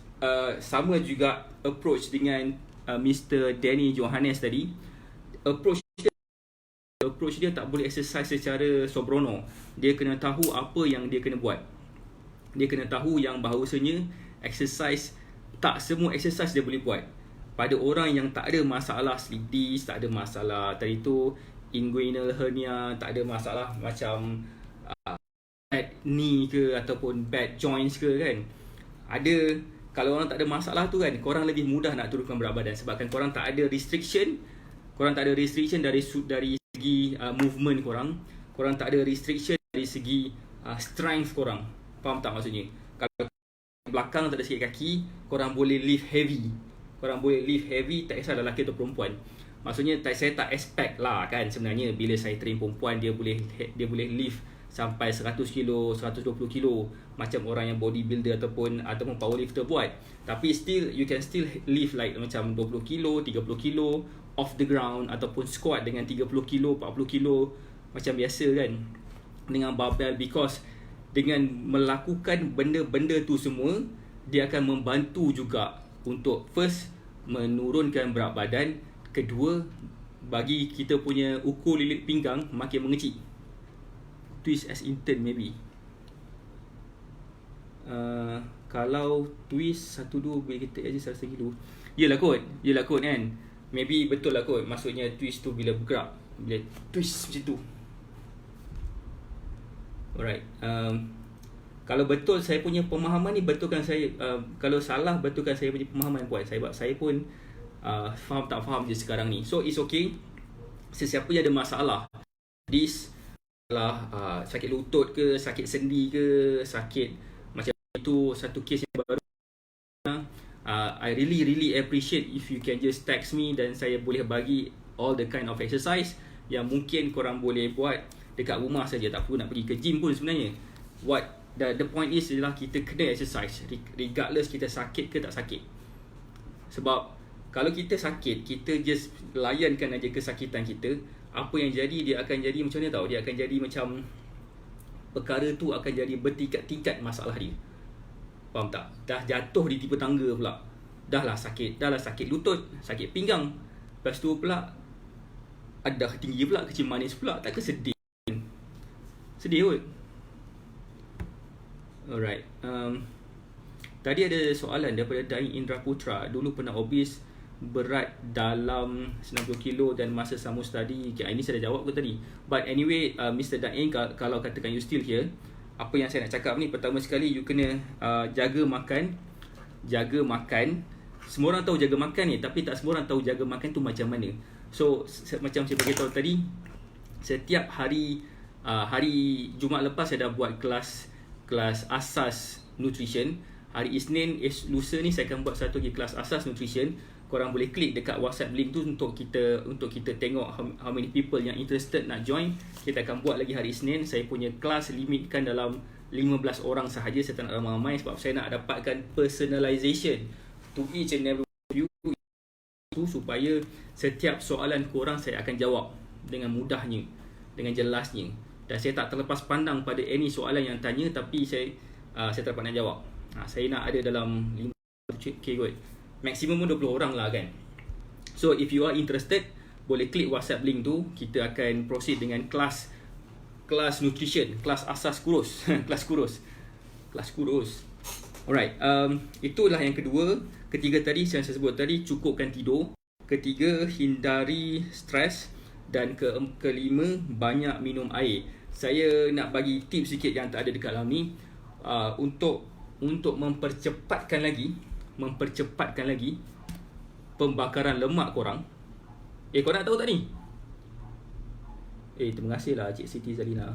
sama juga approach dengan Mr. Danny Johannes tadi. Approach dia tak boleh exercise secara sembrono. Dia kena tahu apa yang dia kena buat. Dia kena tahu yang bahawasanya exercise, tak semua exercise dia boleh buat. Pada orang yang tak ada masalah slip disc, tak ada masalah tadi tu inguinal hernia, tak ada masalah macam bad knee ke ataupun bad joints ke kan. Ada, kalau orang tak ada masalah tu kan, korang lebih mudah nak turunkan berat badan sebabkan korang tak ada restriction. Korang tak ada restriction dari segi movement korang. Korang tak ada restriction dari segi strength korang. Faham tak maksudnya? Kalau belakang tak ada sikit kaki, korang boleh lift heavy. Korang boleh lift heavy, tak kisah lelaki atau perempuan. Maksudnya saya tak expect lah kan sebenarnya bila saya train perempuan dia boleh lift sampai 100 kilo, 120 kilo macam orang yang bodybuilder ataupun powerlifter buat. Tapi still you can still lift like macam 20 kilo, 30 kilo off the ground ataupun squat dengan 30 kilo, 40 kilo macam biasa kan dengan barbell, because dengan melakukan benda-benda tu semua dia akan membantu juga untuk first menurunkan berat badan, kedua bagi kita punya ukur lilit pinggang makin mengecil. Twist as intern maybe. Kalau twist 1-2 boleh kita adjust 1 kilo. Yelah kot kan. Maybe betul lah kot. Maksudnya twist tu bila bergerak, bila twist macam tu. Alright. Kalau betul saya punya pemahaman ni, betulkan saya. Kalau salah, betulkan saya punya pemahaman puan. Sebab saya pun faham tak faham je sekarang ni. So it's okay. Sesiapa yang ada masalah, sakit lutut ke, sakit sendi ke, sakit macam itu, satu kes yang baru, I really appreciate if you can just text me dan saya boleh bagi all the kind of exercise yang mungkin korang boleh buat dekat rumah saja, tak perlu nak pergi ke gym pun sebenarnya. The point is ialah kita kena exercise regardless kita sakit ke tak sakit. Sebab kalau kita sakit, kita just layankan aja kesakitan kita, apa yang jadi, dia akan jadi macam mana tahu? Dia akan jadi macam perkara tu akan jadi bertingkat-tingkat masalah dia. Faham tak? Dah jatuh di tipe tangga pula. Dah lah sakit lutut, sakit pinggang. Lepas tu pula dah tinggi pula, kecil manis pula. Tak ke sedih? Sedih kot. Alright. Tadi ada soalan daripada Dain Indra Putra. Dulu pernah obese, berat dalam 90 kilo dan masa sama study. Okay, ini saya dah jawab ke tadi. But anyway, Mr. Dain, kalau katakan you still here, apa yang saya nak cakap ni, pertama sekali you kena jaga makan. Semua orang tahu jaga makan ni, tapi tak semua orang tahu jaga makan tu macam mana. So macam saya beritahu tadi, setiap hari Jumaat lepas saya dah buat kelas asas nutrition. Hari Isnin, lusa ni saya akan buat satu lagi kelas asas nutrition. Korang boleh klik dekat WhatsApp link tu untuk kita tengok how many people yang interested nak join. Kita akan buat lagi hari Isnin. Saya punya kelas limitkan dalam 15 orang sahaja. Saya tak nak ramai-ramai sebab saya nak dapatkan personalization to each and every you tu, supaya setiap soalan korang saya akan jawab dengan mudahnya, dengan jelasnya. Dan saya tak terlepas pandang pada any soalan yang tanya, tapi saya tak dapat nak jawab. Saya nak ada dalam 5k kot. Maksimum 20 orang lah kan. So if you are interested, boleh klik WhatsApp link tu. Kita akan proceed dengan kelas nutrition, kelas asas kurus. kelas kurus. Alright, itulah yang kedua. Ketiga tadi yang saya sebut tadi, cukupkan tidur. Ketiga, hindari stres. Dan kelima, banyak minum air. Saya nak bagi tips sikit yang tak ada dekat dalam ni, untuk mempercepatkan lagi pembakaran lemak korang. Korang nak tahu tak ni? Terima kasih lah Cik Siti Zalina.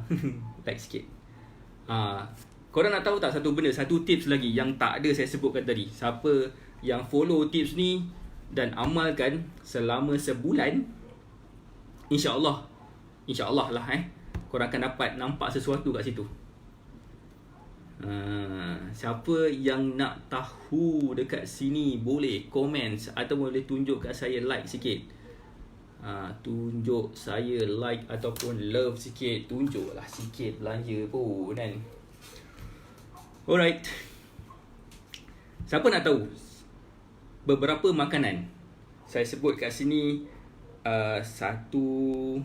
Like sikit. Korang nak tahu tak satu tips lagi yang tak ada saya sebutkan tadi? Siapa yang follow tips ni dan amalkan selama sebulan, InsyaAllah lah korang akan dapat nampak sesuatu kat situ. Siapa yang nak tahu dekat sini boleh komen atau boleh tunjuk kat saya like sikit. Tunjuk saya like ataupun love sikit. Tunjuklah sikit belanja pun kan. Alright. Siapa nak tahu beberapa makanan saya sebut kat sini? 1, 2,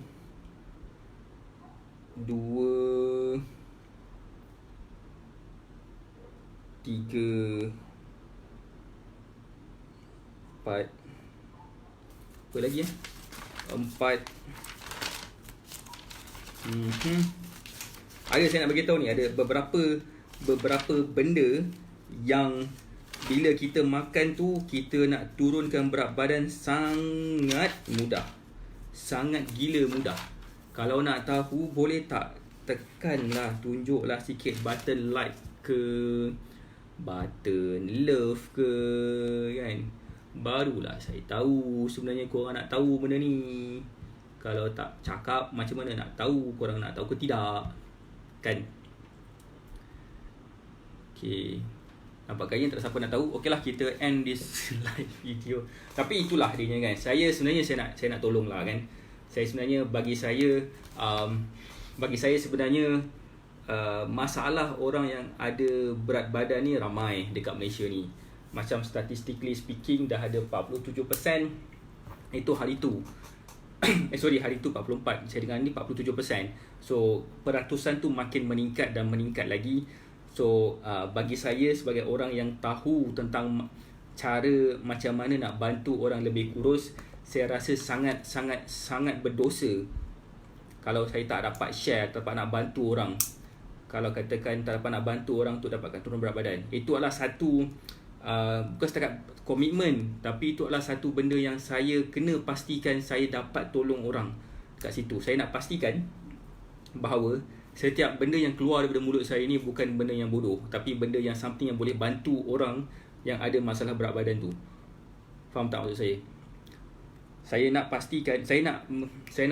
3, 4. Apa lagi 4. Ada saya nak bagi tahu ni, ada beberapa benda yang bila kita makan tu, kita nak turunkan berat badan sangat mudah. Sangat gila mudah. Kalau nak tahu, boleh tak tekanlah, tunjuklah sikit button like ke, button love ke kan. barulah saya tahu sebenarnya korang nak tahu benda ni. Kalau tak cakap, macam mana nak tahu korang nak tahu ke tidak, kan? Okay, nampak gaya tak siapa nak tahu. Okey lah, kita end this live video. Tapi itulah dia kan. Saya nak tolong lah kan. Saya sebenarnya bagi saya sebenarnya masalah orang yang ada berat badan ni ramai dekat Malaysia ni. Macam statistically speaking dah ada 47%. Itu hari tu. Hari tu 44. Saya dengar ni 47%. So peratusan tu makin meningkat dan meningkat lagi. So bagi saya sebagai orang yang tahu tentang cara macam mana nak bantu orang lebih kurus, saya rasa sangat berdosa kalau saya tak dapat share, tak dapat nak bantu orang. Kalau katakan tak dapat nak bantu orang untuk dapatkan turun berat badan, itu adalah satu bukan setakat komitmen, tapi itu adalah satu benda yang saya kena pastikan saya dapat tolong orang kat situ. Saya nak pastikan bahawa setiap benda yang keluar daripada mulut saya ni bukan benda yang bodoh, tapi benda yang something yang boleh bantu orang yang ada masalah berat badan tu. Faham tak maksud saya? Saya nak pastikan, saya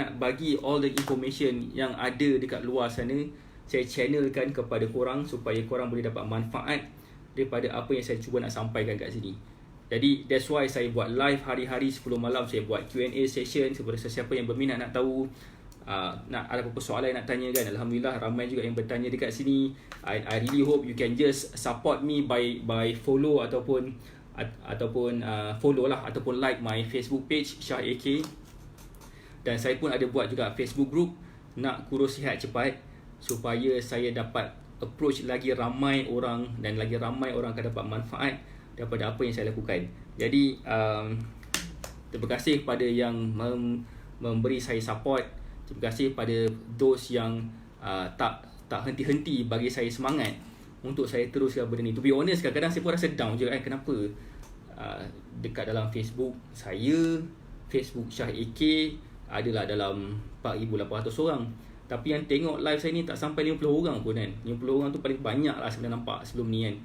nak bagi all the information yang ada dekat luar sana, saya channelkan kepada korang supaya korang boleh dapat manfaat daripada apa yang saya cuba nak sampaikan kat sini. Jadi that's why saya buat live hari-hari 10 malam. Saya buat Q&A session kepada sesiapa yang berminat nak tahu, nak ada apa-apa soalan yang nak tanya kan. Alhamdulillah ramai juga yang bertanya dekat sini. I really hope you can just support me by follow ataupun follow lah ataupun like my Facebook page Shah AK. Dan saya pun ada buat juga Facebook group Nak Kurus Sihat Cepat, supaya saya dapat approach lagi ramai orang dan lagi ramai orang akan dapat manfaat daripada apa yang saya lakukan. Jadi terima kasih kepada yang memberi saya support. Terima kasih pada those yang tak henti-henti bagi saya semangat untuk saya teruskan benda ni. To be honest, kadang-kadang saya pun rasa down je kan. Kenapa dekat dalam Facebook saya, Facebook Shah AK adalah dalam 4,800 orang, tapi yang tengok live saya ni tak sampai 50 orang pun kan. 50 orang tu paling banyak lah sebenarnya nampak sebelum ni kan.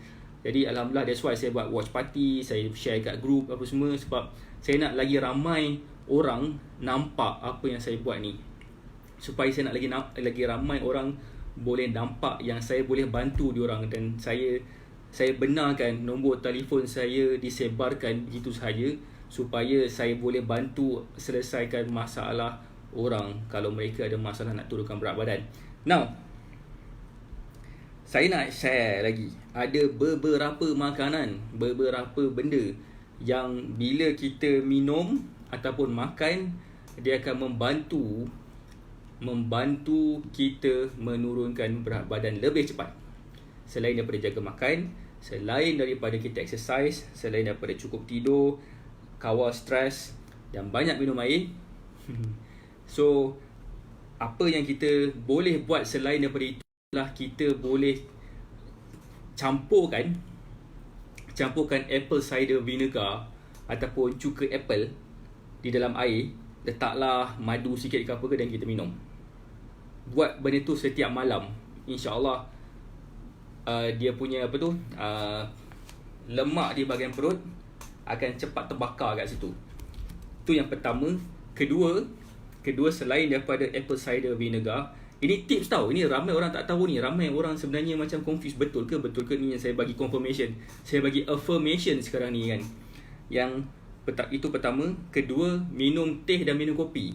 Jadi Alhamdulillah, that's why saya buat watch party, saya share kat group apa semua, sebab saya nak lagi ramai orang nampak apa yang saya buat ni, supaya saya nak lagi ramai orang boleh nampak yang saya boleh bantu diorang. Dan saya benarkan nombor telefon saya disebarkan begitu sahaja supaya saya boleh bantu selesaikan masalah orang kalau mereka ada masalah nak turunkan berat badan. Now, saya nak share lagi. Ada beberapa makanan, beberapa benda yang bila kita minum ataupun makan, dia akan membantu kita menurunkan berat badan lebih cepat. Selain daripada jaga makan, selain daripada kita exercise, selain daripada cukup tidur, kawal stres dan banyak minum air. So, apa yang kita boleh buat selain daripada itu adalah kita boleh campurkan apple cider vinegar ataupun cuka apple di dalam air, letaklah madu sikit ke apa ke, dan kita minum. Buat benda tu setiap malam, insya-Allah dia punya lemak di bahagian perut akan cepat terbakar kat situ. Tu yang pertama. Kedua, selain daripada apple cider vinegar, ini tips tau, ini ramai orang tak tahu ni. Ramai orang sebenarnya macam confused, betul ke ni yang saya bagi confirmation, saya bagi affirmation sekarang ni kan. Itu pertama. Kedua, minum teh dan minum kopi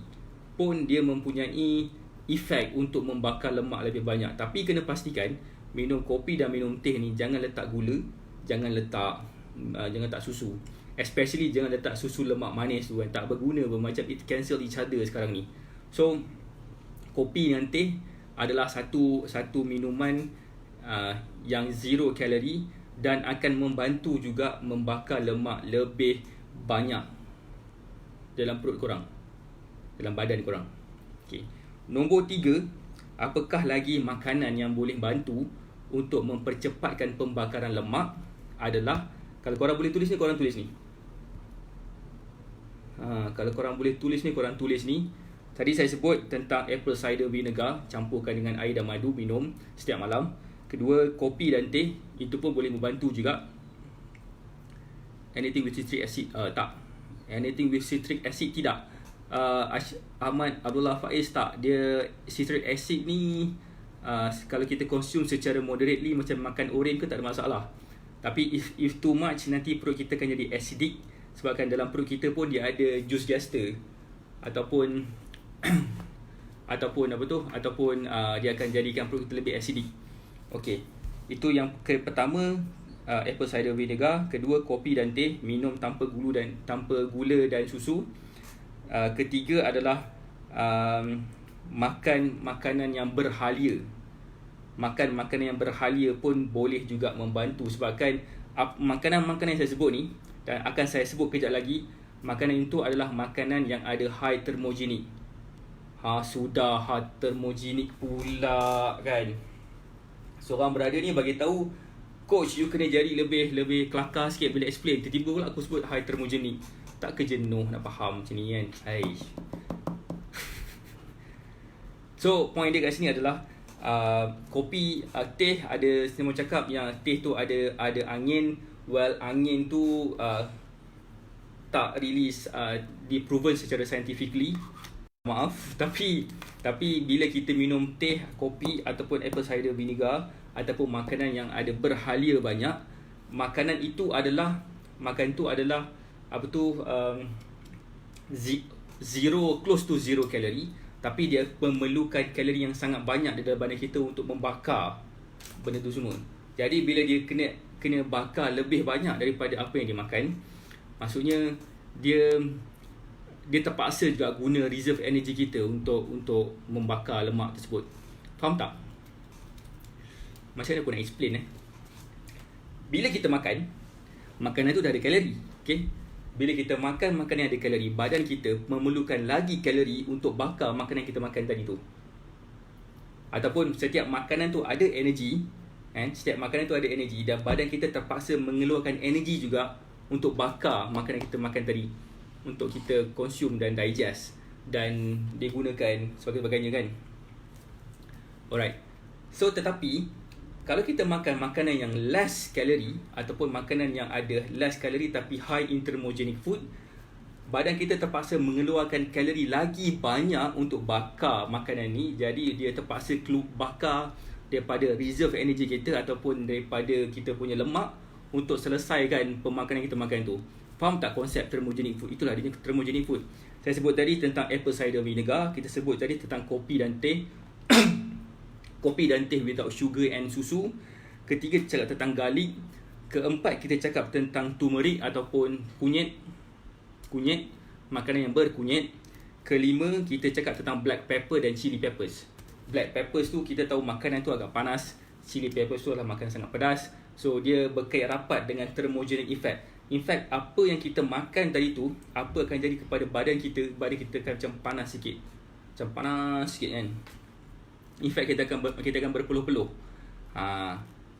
pun dia mempunyai efek untuk membakar lemak lebih banyak. Tapi kena pastikan minum kopi dan minum teh ni jangan letak gula, jangan letak susu. Especially jangan letak susu lemak manis tu kan. Tak berguna pun, macam it cancel each other sekarang ni. So kopi dengan teh adalah satu minuman yang zero kalori dan akan membantu juga membakar lemak lebih banyak dalam perut korang, dalam badan korang. Okay. Nombor 3, apakah lagi makanan yang boleh bantu untuk mempercepatkan pembakaran lemak adalah, kalau korang boleh tulis ni, korang tulis ni. Kalau korang boleh tulis ni, korang tulis ni. Tadi saya sebut tentang apple cider vinegar, campurkan dengan air dan madu, minum setiap malam. Kedua, kopi dan teh, itu pun boleh membantu juga. anything with citric acid? Tak. Anything with citric acid tidak. Ahmad Abdullah Faiz tak. Dia citric acid ni kalau kita consume secara moderately macam makan oren ke tak ada masalah. Tapi if too much nanti perut kita akan jadi acidic, sebabkan dalam perut kita pun dia ada jus gaster ataupun dia akan jadikan perut kita lebih acidic. Okey. Itu yang pertama, apple cider vinegar. Kedua, kopi dan teh, minum tanpa gula dan susu. Ketiga adalah makan makanan yang berhalia. Makan makanan yang berhalia pun boleh juga membantu, sebabkan makanan-makanan yang saya sebut ni, dan akan saya sebut kejap lagi, makanan itu adalah makanan yang ada high thermogenic. Sudah high thermogenic pula kan. Seorang brother ni bagi tahu, coach you kena jadi lebih kelakar sikit bila explain. Tiba-tiba pula aku sebut high thermogenic. Tak ke jenuh nak faham macam ni kan. So point dia kat sini adalah kopi, teh, ada semua cakap yang teh tu ada angin. Well, angin tu tak release diproven secara scientifically. Maaf, tapi bila kita minum teh, kopi ataupun apple cider vinegar ataupun makanan yang ada berhalia banyak, makanan itu adalah close to zero calorie, tapi dia memerlukan kalori yang sangat banyak di dalam badan kita untuk membakar benda tu semua. Jadi bila dia kena bakar lebih banyak daripada apa yang dia makan, maksudnya dia terpaksa juga guna reserve energy kita untuk membakar lemak tersebut. Faham tak? Macam mana aku nak explain Bila kita makan, makanan tu dah ada kalori, okay? Bila kita makan makanan yang ada kalori, badan kita memerlukan lagi kalori untuk bakar makanan yang kita makan tadi tu. Ataupun setiap makanan tu ada energi, setiap makanan tu ada energi, dan badan kita terpaksa mengeluarkan energi juga untuk bakar makanan yang kita makan tadi, untuk kita consume dan digest dan digunakan sebagainya kan. Alright. So tetapi kalau kita makan makanan yang less calorie ataupun makanan yang ada less calorie tapi high in thermogenic food, badan kita terpaksa mengeluarkan kalori lagi banyak untuk bakar makanan ni. Jadi dia terpaksa bakar daripada reserve energy kita ataupun daripada kita punya lemak untuk selesaikan pemakanan kita makan tu. Faham tak konsep thermogenic food? Itulah dia thermogenic food. Saya sebut tadi tentang apple cider vinegar, kita sebut tadi tentang kopi dan teh. Kopi dan teh without sugar and susu. Ketiga, cakap tentang garlic. Keempat, kita cakap tentang turmeric ataupun kunyit, makanan yang berkunyit. Kelima, kita cakap tentang black pepper dan chili peppers. Black peppers tu kita tahu makanan tu agak panas, chili peppers tu adalah makanan sangat pedas. So dia berkait rapat dengan thermogenic effect. In fact, apa yang kita makan tadi tu, apa akan jadi kepada badan kita akan macam panas sikit. Macam panas sikit kan. In fact, kita akan berpeluh-peluh.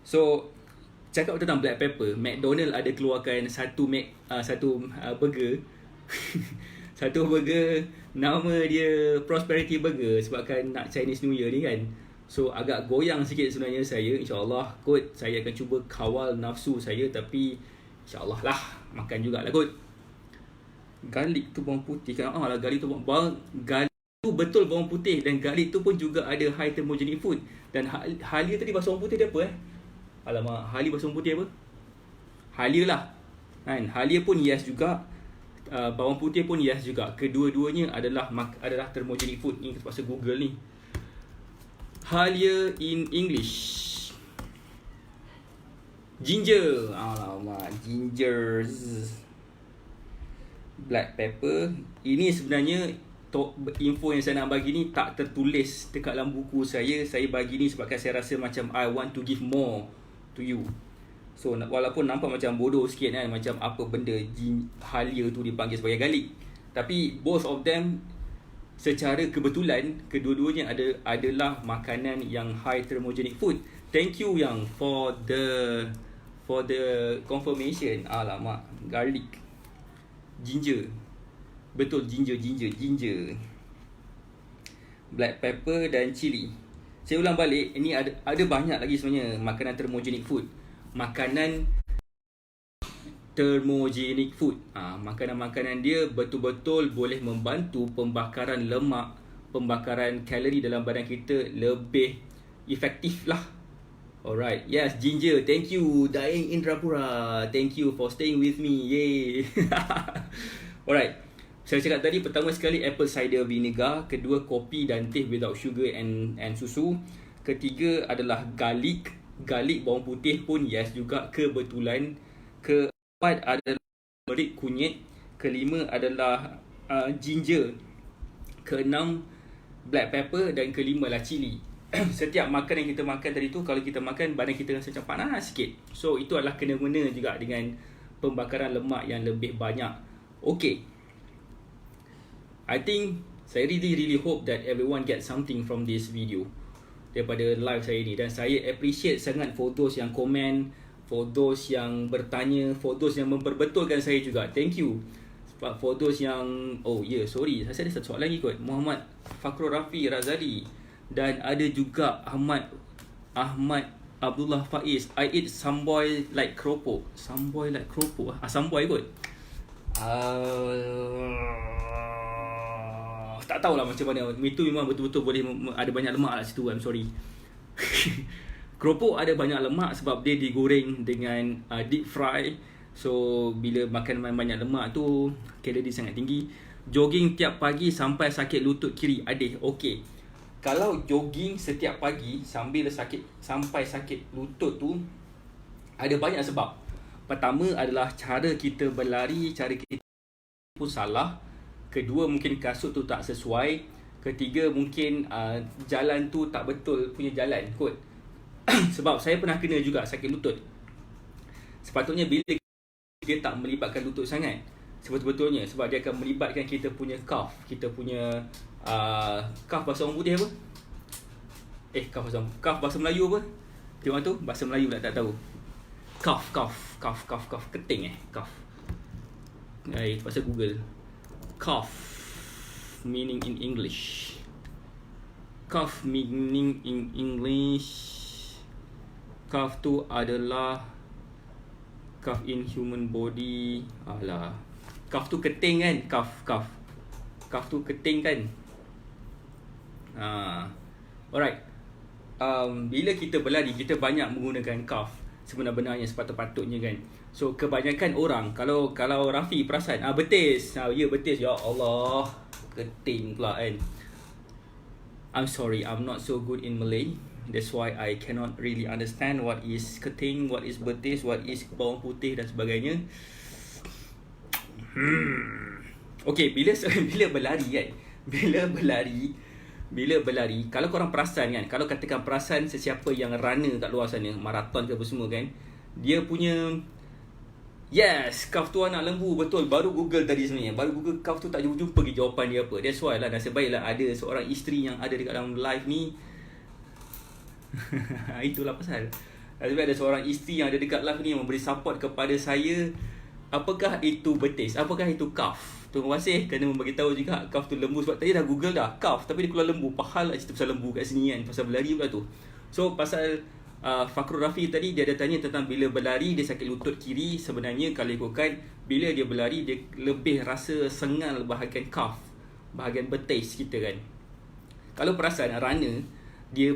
So cakap tentang black pepper, McDonald ada keluarkan satu burger. Satu burger, nama dia Prosperity Burger, sebabkan nak Chinese New Year ni kan. So agak goyang sikit sebenarnya saya. InsyaAllah kot saya akan cuba kawal nafsu saya, tapi InsyaAllah lah makan jugalah kot. Garlic tu bawang putih kan. Garlic tu betul bawang putih, dan garlic tu pun juga ada high thermogenic food. Dan halia tadi bahasa bawang putih dia apa Alamak, halia bahasa bawang putih apa? Halia lah kan. Halia pun yes juga, bawang putih pun yes juga. Kedua-duanya adalah thermogenic food. Ni terpaksa Google ni. Halia in English, ginger. Alamak, ginger. Black pepper. Ini sebenarnya info yang saya nak bagi ni tak tertulis dekat dalam buku saya. Saya bagi ni sebabkan saya rasa macam I want to give more to you. So walaupun nampak macam bodoh sikit kan, macam apa benda halia tu dipanggil sebagai garlic, tapi both of them secara kebetulan kedua-duanya adalah makanan yang high thermogenic food. Thank you yang for the confirmation. Alamak, garlic, ginger. Betul, ginger. Black pepper dan chili. Saya ulang balik, ini ada banyak lagi sebenarnya makanan thermogenic food. Makanan thermogenic food. Makanan-makanan dia betul-betul boleh membantu pembakaran lemak, pembakaran kalori dalam badan kita lebih efektif lah. Alright, yes, ginger. Thank you, Daeng Indrapura. Thank you for staying with me. Yay. Alright, saya cakap tadi pertama sekali apple cider vinegar, kedua kopi dan teh without sugar and susu, ketiga adalah garlic bawang putih pun yes juga kebetulan, keempat adalah turmeric kunyit, kelima adalah ginger, keenam black pepper dan kelima lah cili. Setiap makan yang kita makan tadi tu, kalau kita makan badan kita rasa macam panas sikit. So itu adalah kena-mena juga dengan pembakaran lemak yang lebih banyak. Okay, I think saya really hope that everyone get something from this video daripada live saya ni. Dan saya appreciate sangat for those yang komen, for those yang bertanya, for those yang memperbetulkan saya juga. Thank you. For those yang, sorry, saya ada satu soalan lagi kot. Muhammad Fakrul Rafi Razali, dan ada juga Ahmad Abdullah Faiz. I eat samboy like keropok. Samboy like keropok. Samboy kot. Tak tahulah macam mana. Itu memang betul-betul boleh ada banyak lemak lah situ. I'm sorry. Keropok ada banyak lemak sebab dia digoreng dengan deep fry. So bila makan banyak lemak tu, kalori sangat tinggi. Jogging tiap pagi sampai sakit lutut kiri. Adik, okey. Kalau jogging setiap pagi sampai sakit lutut tu, ada banyak sebab. Pertama adalah cara kita berlari, cara kita pun salah. Kedua, mungkin kasut tu tak sesuai. Ketiga, mungkin jalan tu tak betul punya jalan kot. Sebab saya pernah kena juga sakit lutut. Sepatutnya bila dia tak melibatkan lutut sangat sebetul-betulnya, sebab dia akan melibatkan kita punya calf. Kita punya calf bahasa orang putih apa? Calf bahasa Melayu apa? Tengok tu, bahasa Melayu pula tak tahu. Calf. Keting calf. Itu bahasa Google. Calf meaning in English. Calf meaning in English. Calf tu adalah calf in human body. Calf tu keting kan? Calf tu keting kan? Alright. Bila kita berlari, kita banyak menggunakan calf sebenar-benarnya sepatut-patutnya kan. So kebanyakan orang, kalau Rafi perasan, betis. Ya betis. Ya Allah, keting pula kan. I'm sorry, I'm not so good in Malay. That's why I cannot really understand what is keting, what is betis, what is bawang putih dan sebagainya. Okay, bila berlari kan, bila berlari, kalau korang perasan kan, kalau katakan perasan sesiapa yang runner kat luar sana, maraton ke apa semua kan, dia punya calf tu anak lembu, betul. Baru Google tadi sebenarnya, calf tu tak jumpa pergi jawapan dia apa. That's why lah, nasib baiklah ada seorang isteri yang ada dekat dalam live ni. Itulah pasal. Nasib baik ada seorang isteri yang ada dekat live ni yang memberi support kepada saya. Apakah itu betis? Apakah itu calf? Terima kasih kerana memberitahu juga calf tu lembu. Sebab tadi dah Google dah calf, tapi dia keluar lembu. Pahal lah cerita pasal lembu kat sini kan, pasal berlari pula tu. So pasal Fakrul Rafi tadi, dia ada tanya tentang bila berlari dia sakit lutut kiri. Sebenarnya kalau ikutkan, bila dia berlari dia lebih rasa sengal bahagian calf, bahagian betis kita kan. Kalau perasan runner, dia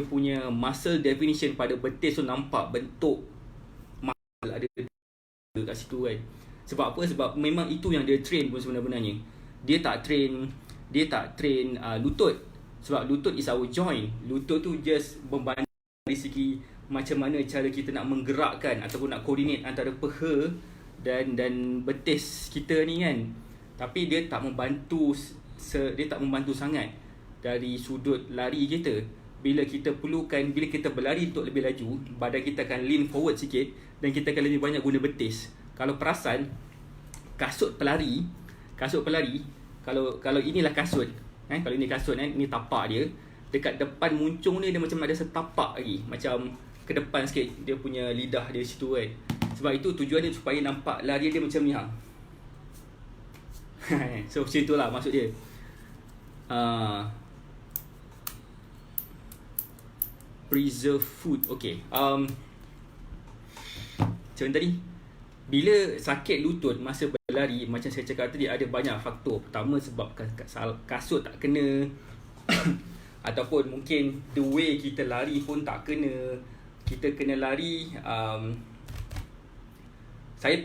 punya muscle definition pada betis tu nampak bentuk muscle ada kat situ kan. Sebab apa? Sebab memang itu yang dia train pun sebenarnya. Dia tak train lutut. Sebab lutut is our joint. Lutut tu just membantu dari segi macam mana cara kita nak menggerakkan ataupun nak coordinate antara peha dan betis kita ni kan. Tapi dia tak membantu sangat dari sudut lari kita. Bila kita berlari untuk lebih laju, badan kita akan lean forward sikit dan kita akan lebih banyak guna betis. Kalau perasan, kasut pelari, kalau inilah kasut kan, kalau ini kasut kan, ini tapak dia. Dekat depan muncung ni dia macam ada setapak lagi, macam ke depan sikit dia punya lidah dia situ kan. Sebab itu tujuan dia supaya nampak lari dia macam ni hang. So macam itulah maksud dia. Preserve food. Okay. Macam tadi bila sakit lutut masa berlari, macam saya cakap tadi, ada banyak faktor. Pertama sebab kasut tak kena ataupun mungkin the way kita lari pun tak kena. Kita kena lari, saya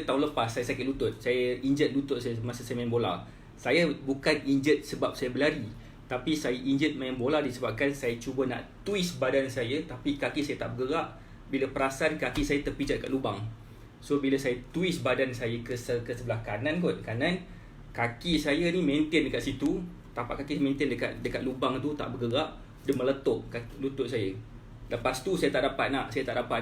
tahun lepas saya sakit lutut. Saya injured lutut saya masa saya main bola. Saya bukan injured sebab saya berlari, tapi saya injured main bola disebabkan saya cuba nak twist badan saya tapi kaki saya tak bergerak. Bila perasan kaki saya terpijak kat lubang. So bila saya twist badan saya ke sebelah kanan, kaki saya ni maintain dekat situ, tapak kaki maintain dekat lubang tu, tak bergerak, dia meletup lutut saya. Lepas tu saya tak dapat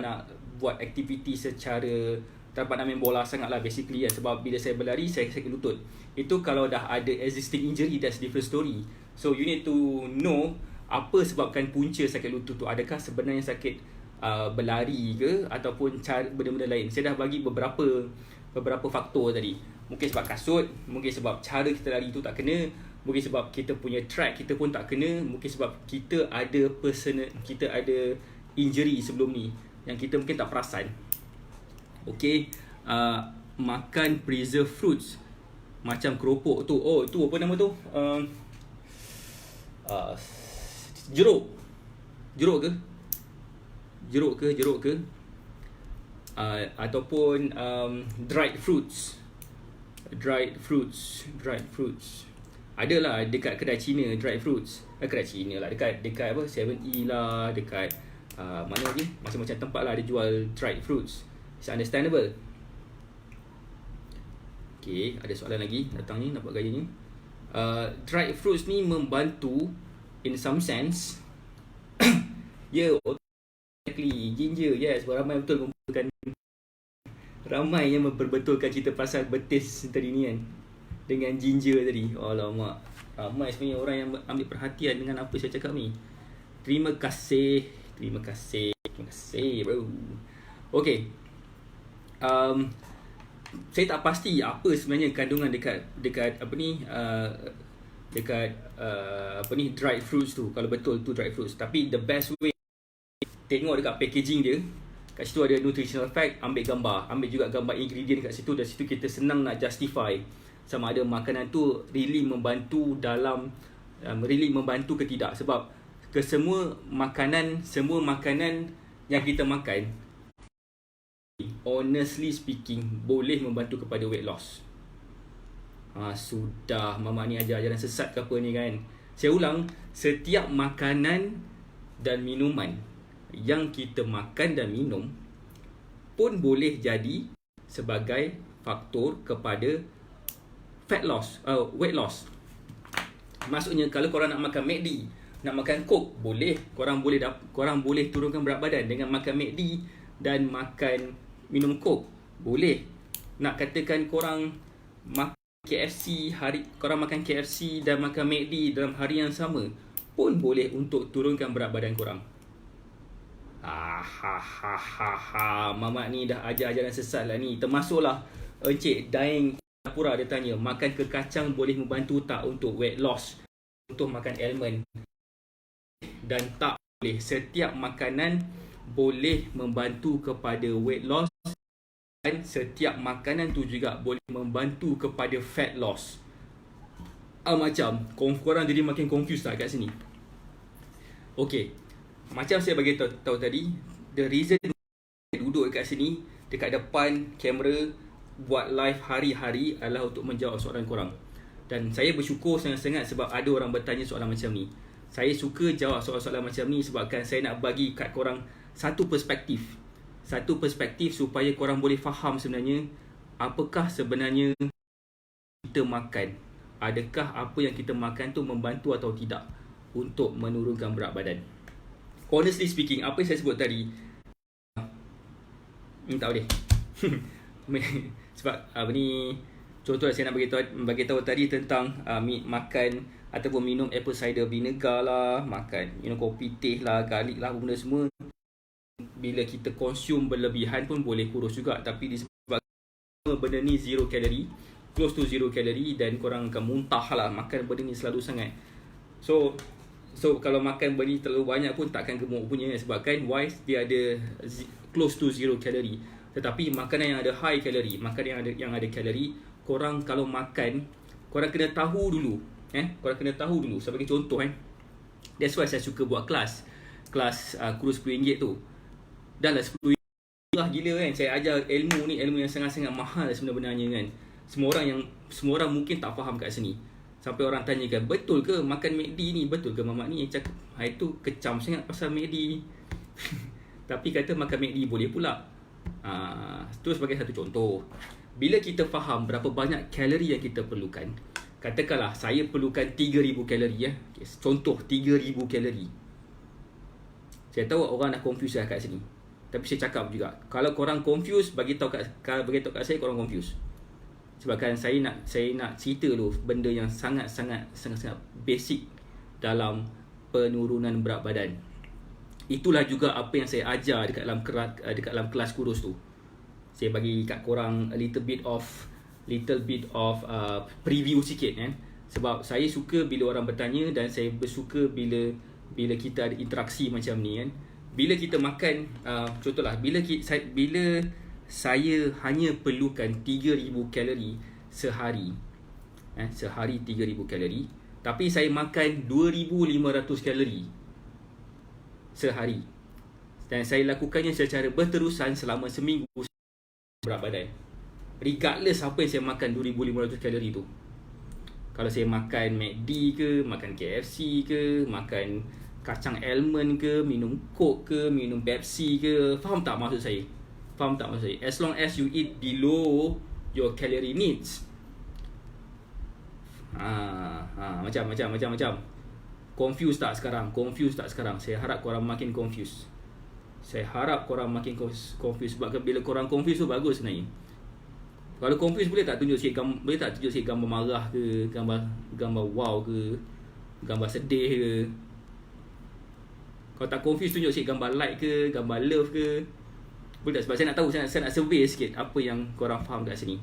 nak buat aktiviti secara, tak dapat nak main bola sangat lah basically kan. Sebab bila saya berlari saya sakit lutut. Itu kalau dah ada existing injury, that's different story. So you need to know apa sebabkan punca sakit lutut tu. Adakah sebenarnya sakit berlari ke ataupun benda-benda lain. Saya dah bagi beberapa faktor tadi. Mungkin sebab kasut, mungkin sebab cara kita lari tu tak kena, mungkin sebab kita punya track kita pun tak kena, mungkin sebab kita ada injury sebelum ni yang kita mungkin tak perasan. Okay, makan preserved fruits macam keropok tu. Oh, tu apa nama tu? Jeruk ke? Ataupun dried fruits. Adalah dekat kedai Cina dried fruits. Kedai Cina lah, dekat apa 7E lah, dekat mana lagi, macam-macam tempat lah dia jual dried fruits. It's understandable. Okay, ada soalan lagi datang ni, nampak gaya ni. Dried fruits ni membantu in some sense. Ya, exactly, ginger, yes. Ramai betul memperbetulkan, ramai yang memperbetulkan cerita pasal betis tadi ni kan, dengan ginger tadi. Alamak, ramai sebenarnya orang yang ambil perhatian dengan apa saya cakap ni. Terima kasih bro. Okay, saya tak pasti apa sebenarnya kandungan dekat apa ni, dried fruits tu, kalau betul tu dried fruits. Tapi the best way, tengok dekat packaging dia, kat situ ada nutritional fact, ambil gambar, ambil juga gambar ingredient kat situ. Dari situ kita senang nak justify sama ada makanan tu really membantu ke tidak. Sebab semua makanan yang kita makan, honestly speaking, boleh membantu kepada weight loss. Sudah, Mama ni ajar ajaran sesat ke apa ni kan. Saya ulang, setiap makanan dan minuman yang kita makan dan minum pun boleh jadi sebagai faktor kepada weight loss. Maksudnya kalau korang nak makan McD, nak makan Coke, boleh. Korang boleh turunkan berat badan dengan makan McD dan makan minum Coke, boleh. Nak katakan korang makan KFC dan makan McD dalam hari yang sama, pun boleh untuk turunkan berat badan korang. Mamat ni dah ajar-ajaran sesat lah ni. Termasuklah Encik Daeng Pura, dia tanya, makan ke kacang boleh membantu tak untuk weight loss, untuk makan almond? Dan tak boleh. Setiap makanan boleh membantu kepada weight loss, dan setiap makanan tu juga boleh membantu kepada fat loss. Macam korang jadi makin confused lah kat sini. Okay, macam saya bagi tahu tadi, the reason duduk kat sini dekat depan kamera buat live hari-hari adalah untuk menjawab soalan korang. Dan saya bersyukur sangat-sangat sebab ada orang bertanya soalan macam ni. Saya suka jawab soalan-soalan macam ni sebabkan saya nak bagi kat korang satu perspektif supaya korang boleh faham sebenarnya apakah sebenarnya kita makan. Adakah apa yang kita makan tu membantu atau tidak untuk menurunkan berat badan. Honestly speaking, apa yang saya sebut tadi tak boleh. Sebab apa ni, contoh saya nak bagi tahu tadi tentang makan ataupun minum apple cider vinegar lah, minum kopi teh lah, garlic lah, benda semua. Bila kita consume berlebihan pun boleh kurus juga. Tapi disebabkan benda ni zero calorie, close to zero calorie, dan korang akan muntah lah makan benda ni selalu sangat. So kalau makan benda ni terlalu banyak pun takkan gemuk punya, sebabkan why, dia ada close to zero calorie. Tetapi makanan yang ada high kalori, makanan yang ada kalori, korang kalau makan, korang kena tahu dulu. Korang kena tahu dulu. Sebagai contoh that's why saya suka buat kelas kurus RM10 tu. Dah lah RM10 lah gila kan. Saya ajar ilmu yang sangat-sangat mahal sebenarnya kan. Semua orang mungkin tak faham kat sini. Sampai orang tanyakan, betul ke makan McD ni? Betul ke mamak ni? Cakap, itu kecam sangat pasal McD. Tapi kata makan McD boleh pula. Itu sebagai satu contoh. Bila kita faham berapa banyak kalori yang kita perlukan, katakanlah saya perlukan 3,000 kalori okay, contoh 3,000 kalori. Saya tahu orang dah confuse dah kat sini. Tapi saya cakap juga, kalau korang confuse, bagi tahu kat saya korang confuse. Sebabkan saya nak cerita dulu benda yang sangat basic dalam penurunan berat badan. Itulah juga apa yang saya ajar dekat dalam kelas kurus tu. Saya bagi kat korang a little bit of preview sikit Sebab saya suka bila orang bertanya, dan saya bersuka bila kita ada interaksi macam ni Bila kita makan, contohlah bila saya hanya perlukan 3,000 kalori sehari. Sehari 3,000 kalori. Tapi saya makan 2,500 kalori sehari. Dan saya lakukannya secara berterusan selama seminggu berat badan. Regardless apa yang saya makan 2,500 kalori tu. Kalau saya makan McD ke, makan KFC ke, makan kacang almond ke, minum Coke ke, minum Pepsi ke, faham tak maksud saya? As long as you eat below your calorie needs. Macam. Confused tak sekarang? Saya harap korang makin confused. Sebab bila korang confused tu bagus sebenarnya. Kalau confused boleh tak tunjuk sikit gambar marah ke, gambar wow ke, gambar sedih ke. Kalau tak confused, tunjuk sikit gambar like ke, gambar love ke. Boleh tak? Sebab saya nak tahu, saya nak survey sikit apa yang korang faham kat sini.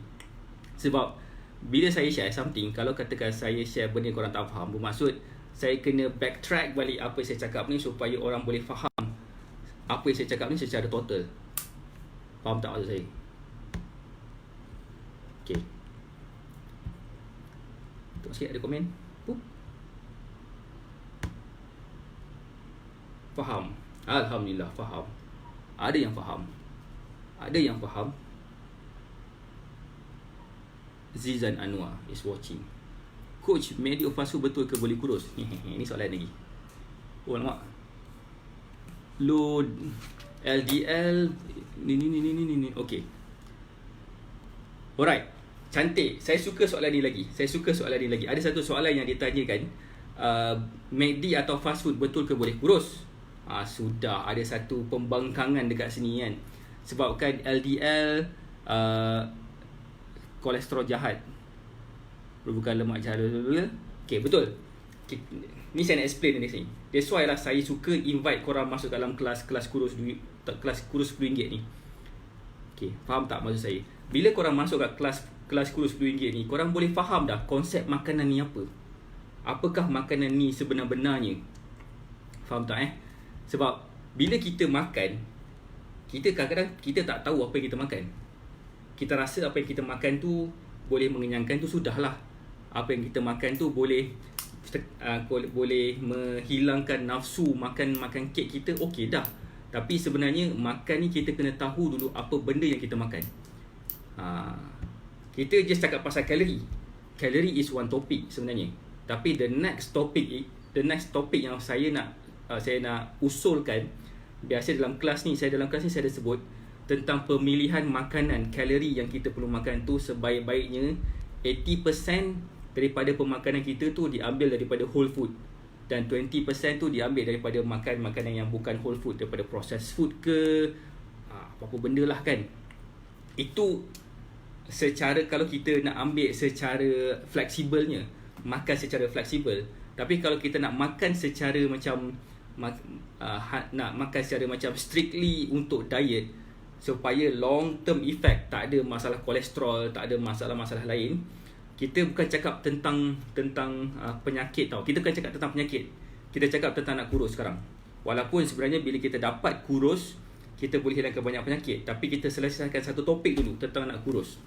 Sebab bila saya share something, kalau katakan saya share benda yang korang tak faham, bermaksud saya kena backtrack balik apa yang saya cakap ni supaya orang boleh faham apa yang saya cakap ni secara total. Faham tak maksud saya? Okay. Tengok sikit ada komen. Faham. Alhamdulillah faham. Ada yang faham. Zizan Anwar is watching. Coach, medio fast food betul ke boleh kurus? Ini soalan lagi. Oh nampak. Load LDL ni. Okay. Alright. Cantik. Saya suka soalan ni lagi. Ada satu soalan yang ditanyakan, McD atau fast food betul ke boleh kurus? Sudah ada satu pembangkangan dekat sini kan. Sebabkan LDL kolesterol jahat, bukan lemak jahat. Okay, betul. Okay. Ni saya nak explain ni sini. That's why lah saya suka invite korang masuk dalam kelas kurus RM10 ni. Okay, faham tak maksud saya? Bila korang masuk kat kelas kurus RM10 ni, korang boleh faham dah konsep makanan ni apa. Apakah makanan ni sebenar-benarnya. Faham tak Sebab bila kita makan, kita kadang-kadang kita tak tahu apa yang kita makan. Kita rasa apa yang kita makan tu boleh mengenyangkan, tu sudahlah. Apa yang kita makan tu boleh menghilangkan nafsu makan kek kita, okey dah. Tapi sebenarnya makan ni kita kena tahu dulu apa benda yang kita makan. Kita just cakap pasal kalori. Kalori is one topic sebenarnya. Tapi the next topic yang saya nak usulkan, biasa dalam kelas ni saya ada sebut tentang pemilihan makanan, kalori yang kita perlu makan tu sebaik-baiknya 80% daripada pemakanan kita tu diambil daripada whole food, dan 20% tu diambil daripada makanan yang bukan whole food, daripada processed food ke apa-apa benda lah kan. Itu secara, kalau kita nak ambil secara fleksibelnya, makan secara fleksibel. Tapi kalau kita nak makan secara macam nak makan secara macam strictly untuk diet, supaya long term effect, tak ada masalah kolesterol, tak ada masalah-masalah lain. Kita bukan cakap tentang penyakit tau. Kita bukan cakap tentang penyakit. Kita cakap tentang nak kurus sekarang. Walaupun sebenarnya bila kita dapat kurus, kita boleh hilangkan banyak penyakit. Tapi kita selesaikan satu topik dulu tentang nak kurus.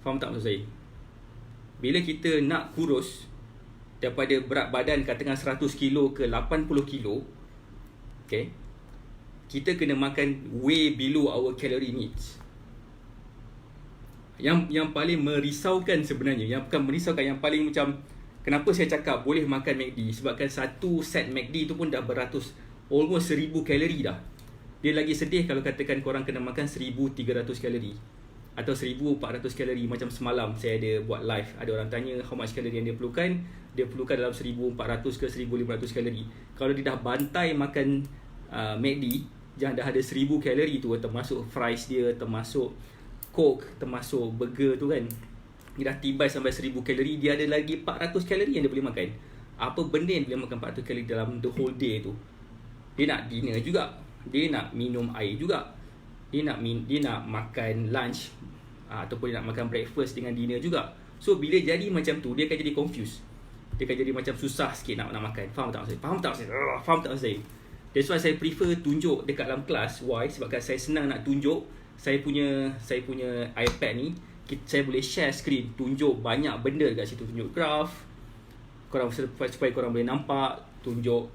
Faham tak maksud saya? Bila kita nak kurus daripada berat badan katakan 100 kilo ke 80 kilo, okay, kita kena makan way below our calorie needs. Yang paling merisaukan sebenarnya, yang bukan merisaukan, yang paling macam, kenapa saya cakap boleh makan McD, sebabkan satu set McD tu pun dah beratus, almost 1000 kalori dah. Dia lagi sedih kalau katakan korang kena makan 1300 kalori atau 1400 kalori. Macam semalam saya ada buat live, ada orang tanya how much kalori yang dia perlukan. Dia perlukan dalam 1400 ke 1500 kalori. Kalau dia dah bantai makan McD yang dah ada 1000 kalori tu, termasuk fries dia, termasuk Coke, termasuk burger tu kan, dia dah tibai sampai 1000 kalori, dia ada lagi 400 kalori yang dia boleh makan. Apa benda yang dia boleh makan 400 kalori dalam the whole day tu? Dia nak dinner juga, dia nak minum air juga, dia nak makan lunch, ataupun dia nak makan breakfast dengan dinner juga. So bila jadi macam tu, dia akan jadi confused. Dia akan jadi macam susah sikit nak makan. Faham tak saya? Faham tak saya? That's why saya prefer tunjuk dekat dalam kelas. Why? Sebab saya senang nak tunjuk. Saya punya iPad ni, saya boleh share screen, tunjuk banyak benda dekat situ. Tunjuk graf korang, supaya korang boleh nampak. Tunjuk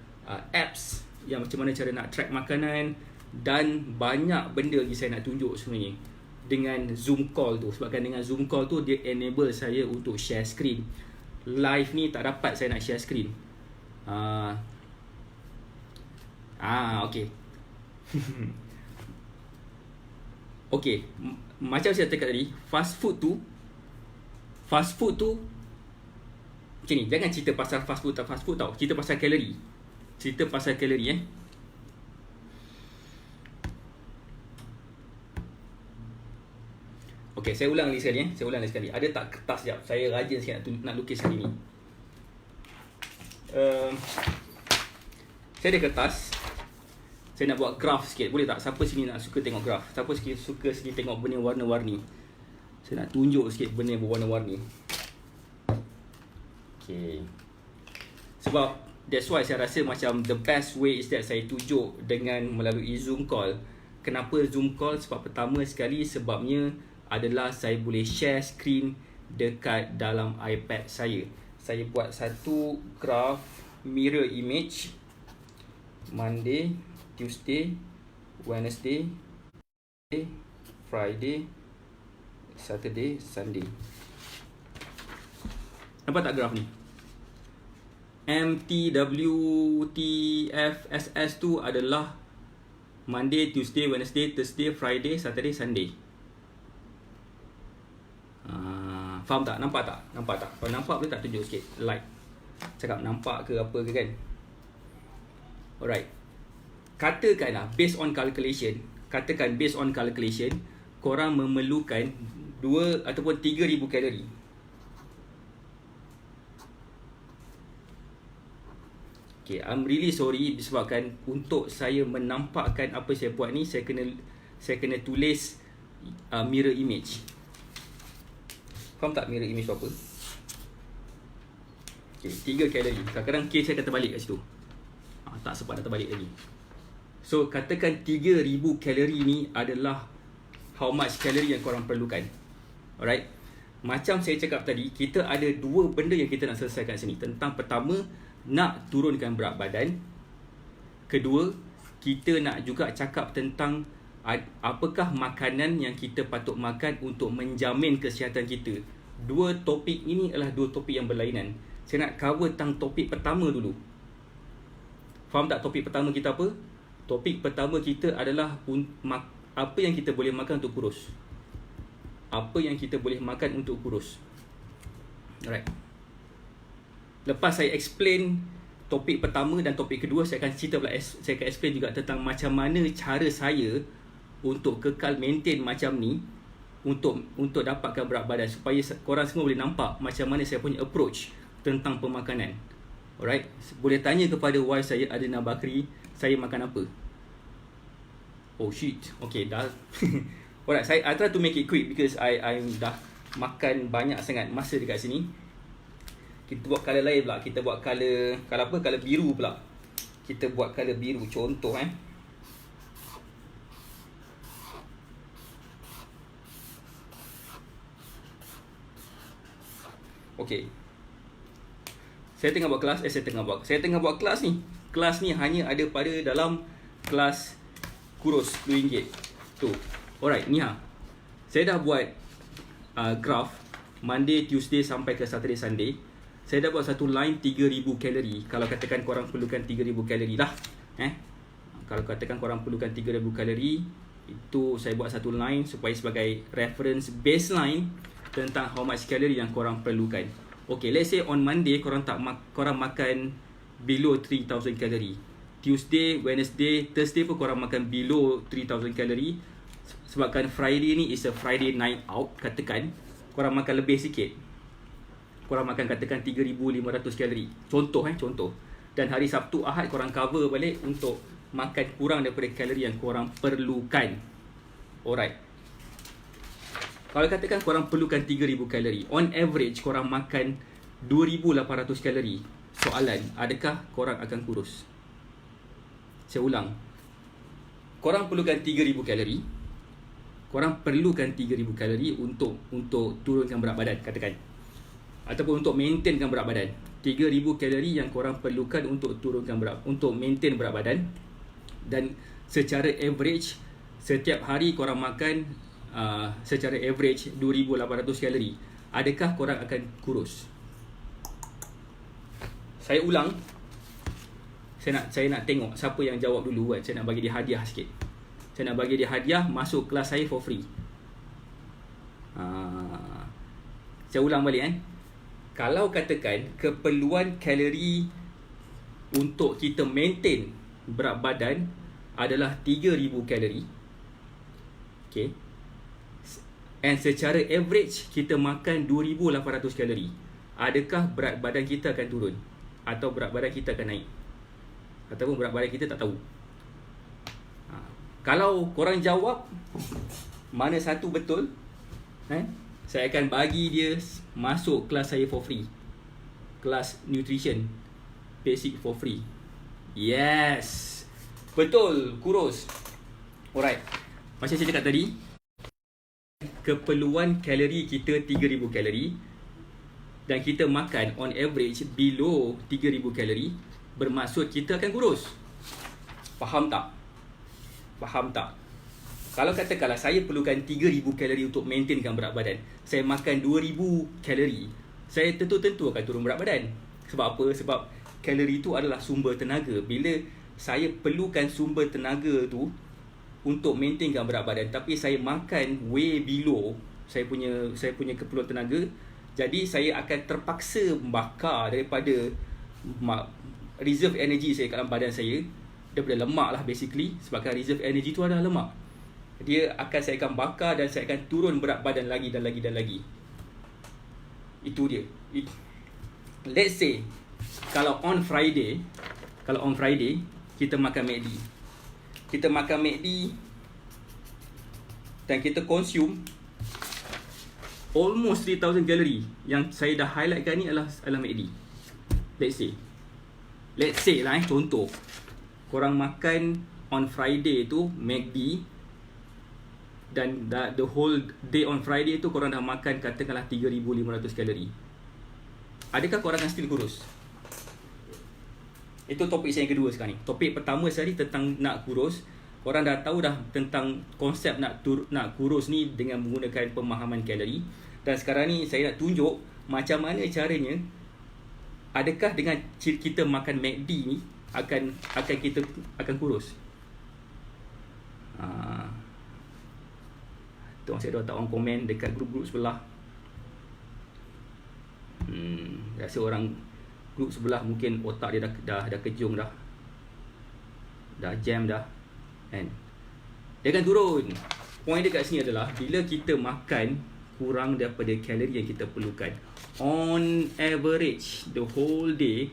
apps yang macam mana cara nak track makanan. Dan banyak benda lagi saya nak tunjuk sebenarnya dengan Zoom call tu. Sebabkan dengan Zoom call tu, dia enable saya untuk share screen. Live ni tak dapat saya nak share screen. Okay. Okay, macam saya cakap tadi, fast food tu macam ni, jangan cerita pasal fast food tau. Cerita pasal kalori. Okay, saya ulang lagi sekali. Ada tak kertas sekejap? Saya rajin sikit nak lukis hari ni. Saya ada kertas. Saya nak buat graf sikit. Boleh tak? Siapa sini nak suka tengok graf? Siapa suka sini tengok benda warna-warni? Saya nak tunjuk sikit benda yang berwarna-warni. Okay. Sebab that's why saya rasa macam the best way is that saya tunjuk dengan melalui Zoom call. Kenapa Zoom call? Sebab pertama sekali, sebabnya adalah saya boleh share screen dekat dalam iPad saya. Saya buat satu graf mirror image. Monday, Tuesday, Wednesday, Friday, Saturday, Sunday. Nampak tak graf ni? MTWTFSS tu adalah Monday, Tuesday, Wednesday, Thursday, Friday, Saturday, Sunday. Faham tak? Nampak tak? Kalau nampak boleh tak tunjuk sikit? Like. Cakap nampak ke apa ke kan? Alright. Katakanlah based on calculation, korang memerlukan 2 ataupun 3000 kalori. Okay, I'm really sorry disebabkan untuk saya menampakkan apa saya buat ni, saya kena tulis mirror image. Faham tak mirror image apa? Okay, 3 kalori. Kadang-kadang case saya akan terbalik kat situ. Tak sempat nak terbalik lagi. So, katakan 3000 kalori ni adalah how much kalori yang korang perlukan. Alright? Macam saya cakap tadi, kita ada 2 benda yang kita nak selesaikan sini. Tentang pertama, nak turunkan berat badan. Kedua, kita nak juga cakap tentang apakah makanan yang kita patut makan untuk menjamin kesihatan kita. 2 topik ini adalah 2 topik yang berlainan. Saya nak cover tentang topik pertama dulu. Faham tak topik pertama kita apa? Topik pertama kita adalah apa yang kita boleh makan untuk kurus. Alright. Lepas saya explain topik pertama dan topik kedua, saya akan explain juga tentang macam mana cara saya untuk kekal maintain macam ni, untuk dapatkan berat badan, supaya korang semua boleh nampak macam mana saya punya approach tentang pemakanan. Alright, boleh tanya kepada wife saya, Adina Bakri, saya makan apa? Oh shit, okay dah. Alright, I try to make it quick because I dah makan banyak sangat masa dekat sini. Kita buat colour lain pula, kita buat colour apa? Colour biru pula. Kita buat colour biru, contoh Okey. Saya tengah buat kelas ni. Kelas ni hanya ada pada dalam kelas kurus RM2. Tu. Alright, ni saya dah buat graph Monday, Tuesday sampai ke Saturday, Sunday. Saya dah buat satu line 3000 kalori. Kalau katakan korang perlukan 3000 kalori lah. Kalau katakan korang perlukan 3000 kalori, itu saya buat satu line supaya sebagai reference baseline tentang how much kalori yang korang perlukan. Okay, let's say on Monday korang makan below 3000 kalori. Tuesday, Wednesday, Thursday pun korang makan below 3000 kalori. Sebabkan Friday ni is a Friday night out, katakan korang makan lebih sikit. Korang makan katakan 3500 kalori. Contoh. Dan hari Sabtu, Ahad korang cover balik untuk makan kurang daripada kalori yang korang perlukan. Alright. Kalau katakan korang perlukan 3000 kalori, on average korang makan 2800 kalori. Soalan, adakah korang akan kurus? Saya ulang. Korang perlukan 3000 kalori. Korang perlukan 3000 kalori untuk turunkan berat badan, katakan. Ataupun untuk maintainkan berat badan. 3000 kalori yang korang perlukan untuk maintain berat badan. Dan secara average, setiap hari korang makan secara average 2800 kalori. Adakah korang akan kurus? Saya ulang. Saya nak tengok siapa yang jawab dulu kan. Saya nak bagi dia hadiah sikit. Saya nak bagi dia hadiah masuk kelas saya for free. Saya ulang balik kan. Kalau katakan keperluan kalori untuk kita maintain berat badan adalah 3000 kalori. Okay. And secara average kita makan 2800 kalori. Adakah berat badan kita akan turun? Atau berat badan kita akan naik? Ataupun berat badan kita tak tahu? Kalau korang jawab mana satu betul, saya akan bagi dia masuk kelas saya for free. Kelas nutrition basic for free. Yes, betul, kurus. Alright, macam saya cakap tadi, keperluan kalori kita 3000 kalori dan kita makan on average below 3000 kalori, bermaksud kita akan kurus. Faham tak? Kalau katakanlah saya perlukan 3000 kalori untuk maintainkan berat badan, saya makan 2000 kalori, saya tentu akan turun berat badan. Sebab apa? Sebab kalori itu adalah sumber tenaga. Bila saya perlukan sumber tenaga tu untuk maintainkan berat badan, tapi saya makan way below saya punya keperluan tenaga, jadi saya akan terpaksa bakar daripada reserve energy saya kat dalam badan saya, daripada lemak lah basically. Sebabkan reserve energy tu adalah lemak. Saya akan bakar dan saya akan turun berat badan lagi dan lagi. Itu dia. Let's say kalau on Friday kita makan McD. Kita makan McD dan kita consume almost 3000 kalori. Yang saya dah highlightkan ni adalah McD. Let's say lah, contoh. Korang makan on Friday tu McD, dan the whole day on Friday tu korang dah makan katakanlah 3500 kalori. Adakah korang akan still kurus? Itu topik saya yang kedua sekarang ni. Topik pertama saya tentang nak kurus. Korang dah tahu dah tentang konsep nak kurus ni dengan menggunakan pemahaman kalori. Dan sekarang ni saya nak tunjuk macam mana caranya. Adakah dengan kita makan McD ni kita akan kurus? Saya dah tak orang komen dekat grup-grup sebelah. Rasa orang grup sebelah mungkin otak dia dah kejung dah. Dah jam dah. Kan? Dia akan turun. Point dia kat sini adalah bila kita makan kurang daripada kalori yang kita perlukan, on average the whole day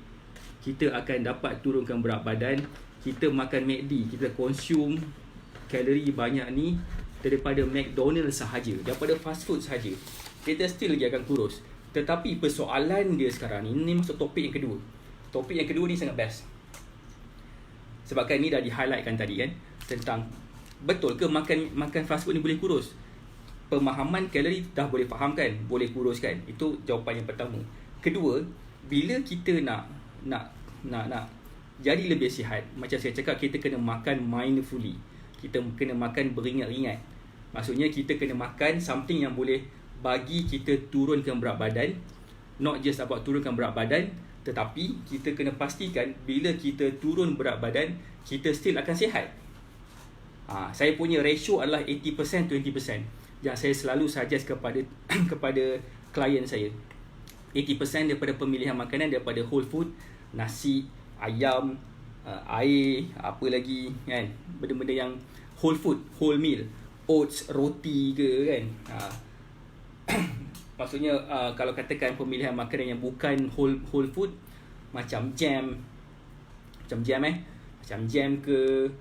kita akan dapat turunkan berat badan. Kita makan McD, kita consume kalori banyak ni daripada McDonald's sahaja, daripada fast food sahaja, kita still lagi akan kurus. Tetapi persoalan dia sekarang ni masuk topik yang kedua. Topik yang kedua ni sangat best. Sebabkan ni dah di-highlightkan tadi kan, tentang betul ke makan fast food ni boleh kurus? pemahaman kalori dah boleh faham kan, boleh kuruskan. Itu jawapan yang pertama. Kedua, bila kita nak jadi lebih sihat, macam saya cakap, kita kena makan mindfully. Kita kena makan beringat-ingat. Maksudnya kita kena makan something yang boleh bagi kita turunkan berat badan. Not just about turunkan berat badan, tetapi kita kena pastikan bila kita turun berat badan, kita still akan sihat. Saya punya ratio adalah 80%, 20%. Yang saya selalu suggest kepada kepada klien saya. 80% daripada pemilihan makanan daripada whole food, nasi, ayam, air, apa lagi kan, benda-benda yang whole food, whole meal, oats, roti ke kan. Maksudnya kalau katakan pemilihan makanan yang bukan whole food, macam jam ke,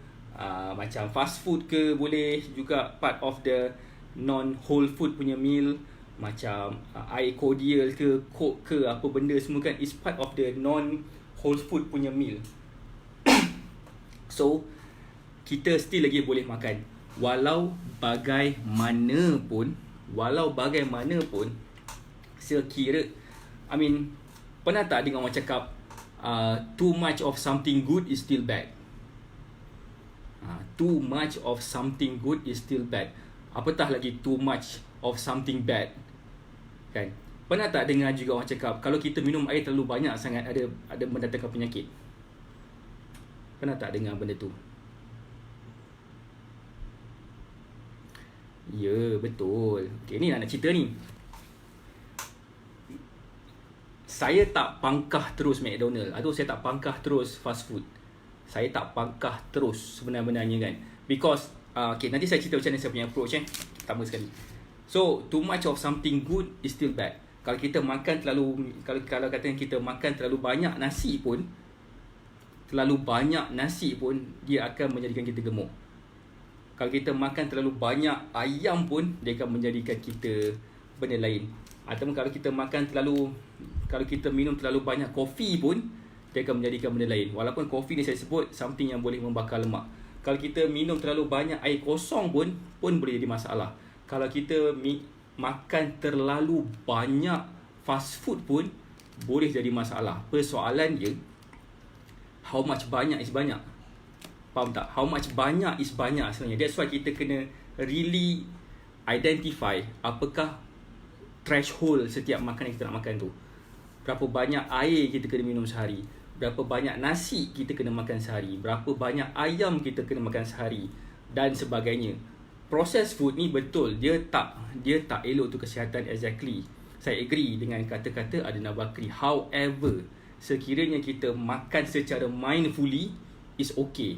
macam fast food ke, boleh juga part of the non whole food punya meal. Macam air cordial ke, coke ke, apa benda semua kan, is part of the non whole food punya meal. So kita still lagi boleh makan walau bagaimanapun, sekira, pernah tak dengar orang cakap too much of something good is still bad? Too much of something good is still bad. Apatah lagi too much of something bad, kan? Pernah tak dengar juga orang cakap kalau kita minum air terlalu banyak sangat ada mendatangkan penyakit? Pernah tak dengar benda tu? Ya, betul. Okay, ni nak cerita ni. Saya tak pangkah terus McDonald atau saya tak pangkah terus fast food. Saya tak pangkah terus sebenarnya kan. Because okay, nanti saya cerita macam mana saya punya approach pertama sekali. So, too much of something good is still bad. Kalau kita makan terlalu, kalau katakan kita makan terlalu banyak nasi pun, dia akan menjadikan kita gemuk. Kalau kita makan terlalu banyak ayam pun, dia akan menjadikan kita benda lain. Ataupun kalau kita minum terlalu banyak kopi pun, dia akan menjadikan benda lain. Walaupun kopi ni saya sebut something yang boleh membakar lemak. Kalau kita minum terlalu banyak air kosong pun boleh jadi masalah. Kalau kita makan terlalu banyak fast food pun boleh jadi masalah. Persoalan dia, how much banyak is banyak. Faham tak? How much banyak is banyak sebenarnya. That's why kita kena really identify apakah threshold setiap makanan yang kita nak makan tu. Berapa banyak air kita kena minum sehari, berapa banyak nasi kita kena makan sehari, berapa banyak ayam kita kena makan sehari, dan sebagainya. Processed food ni betul, dia tak elok untuk kesihatan exactly. Saya agree dengan kata-kata Adina Bakri. However, sekiranya kita makan secara mindfully, is okay.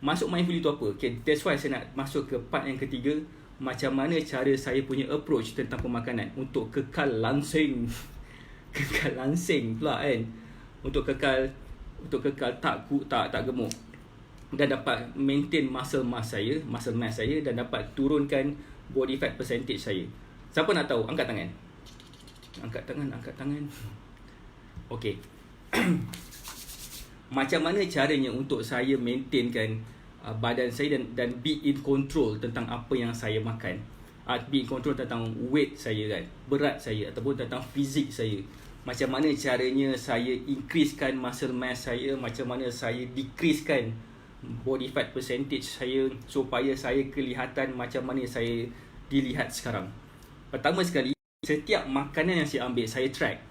Masuk mindfully tu apa? Okay, that's why saya nak masuk ke part yang ketiga. Macam mana cara saya punya approach tentang pemakanan untuk kekal langsing. Kekal langsing pula kan. Untuk kekal tak gemuk. Dan dapat maintain muscle mass saya dan dapat turunkan body fat percentage saya. Siapa nak tahu? Angkat tangan. Angkat tangan. Okay. Macam mana caranya untuk saya maintainkan badan saya dan be in control tentang apa yang saya makan. Be in control tentang weight saya kan, berat saya ataupun tentang fizik saya. Macam mana caranya saya increasekan muscle mass saya, macam mana saya decreasekan body fat percentage saya supaya saya kelihatan macam mana saya dilihat sekarang. Pertama sekali, setiap makanan yang saya ambil saya track.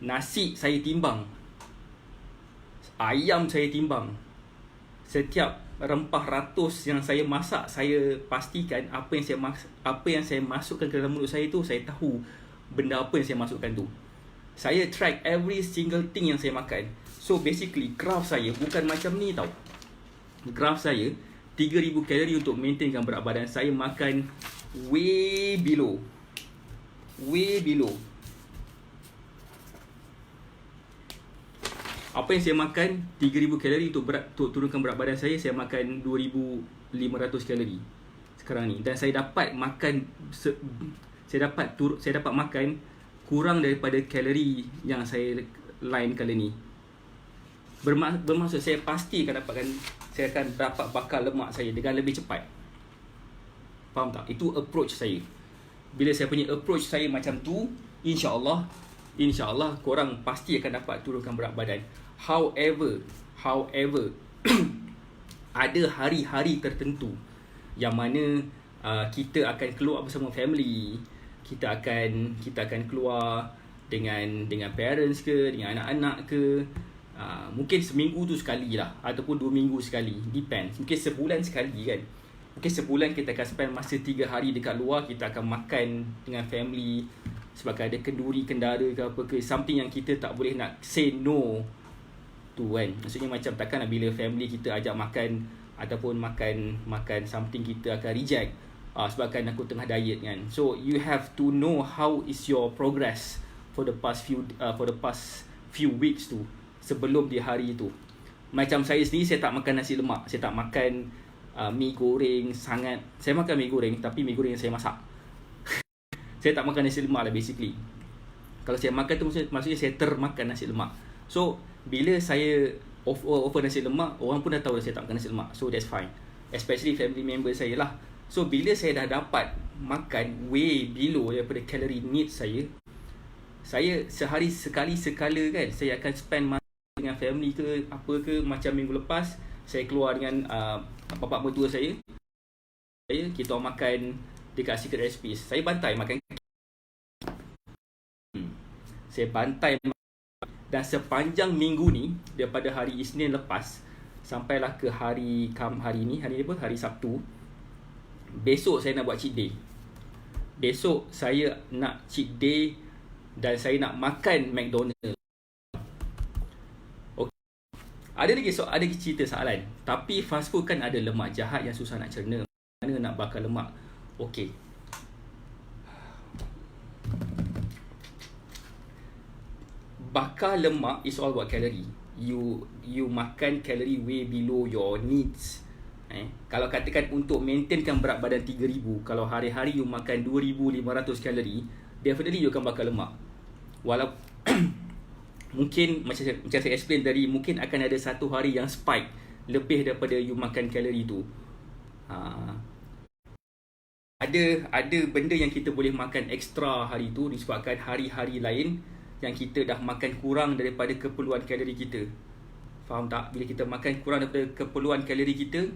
Nasi saya timbang, ayam saya timbang. Setiap rempah ratus yang saya masak, saya pastikan apa yang saya masukkan ke dalam mulut saya tu, saya tahu benda apa yang saya masukkan tu. Saya track every single thing yang saya makan. So basically graph saya bukan macam ni tau. Graph saya 3000 kalori untuk maintainkan berat badan. Saya makan way below. Apa yang saya makan 3000 kalori untuk turunkan berat badan saya makan 2500 kalori sekarang ni. Dan saya dapat makan saya dapat makan kurang daripada kalori yang saya lain kali ni. Bermaksud saya pasti saya akan dapat bakar lemak saya dengan lebih cepat. Faham tak? Itu approach saya. bila saya punya approach saya macam tu, insya-Allah korang pasti akan dapat turunkan berat badan. However ada hari-hari tertentu yang mana kita akan keluar bersama family, kita akan keluar dengan parents ke, dengan anak-anak ke. Mungkin seminggu tu sekali lah, ataupun 2 minggu sekali, depends. Mungkin sebulan sekali kan. Mungkin sebulan kita akan spend masa 3 hari dekat luar, kita akan makan dengan family sebab ada kenduri kendara ke apa ke, something yang kita tak boleh nak say no tu kan. Maksudnya macam takkan bila family kita ajak makan ataupun makan something kita akan reject sebabkan aku tengah diet kan. So you have to know how is your progress for the past few weeks tu sebelum di hari tu. Macam saya sendiri, saya tak makan nasi lemak, saya tak makan mi goreng sangat. Saya makan mi goreng tapi mi goreng yang saya masak. Saya tak makan nasi lemak lah basically. Kalau saya makan tu maksudnya saya termakan nasi lemak. So bila saya offer nasi lemak, orang pun dah tahu saya tak makan nasi lemak. So that's fine. Especially family member saya lah. So bila saya dah dapat makan way below daripada calorie need saya sehari sekali sekala kan, saya akan spend masa dengan family ke apa ke. Macam minggu lepas saya keluar dengan bapak mertua saya, kita orang makan dekat Secret Recipes. Saya bantai makan. Saya bantai. Dan sepanjang minggu ni, daripada hari Isnin lepas sampailah ke hari Sabtu, besok saya nak buat cheat day. Besok saya nak cheat day dan saya nak makan McDonald's. Okay. Ada lagi cerita soalan. Tapi fast food kan ada lemak jahat yang susah nak cerna. Mana nak bakar lemak? Okay. Bakar lemak is all about calorie. You makan calorie way below your needs. Kalau katakan untuk maintainkan berat badan 3,000, kalau hari-hari you makan 2,500 kalori, definitely you akan bakar lemak. Walaupun mungkin macam saya explain tadi, mungkin akan ada satu hari yang spike lebih daripada you makan kalori tu. Ada benda yang kita boleh makan ekstra hari tu disebabkan hari-hari lain yang kita dah makan kurang daripada keperluan kalori kita. Faham tak? Bila kita makan kurang daripada keperluan kalori kita,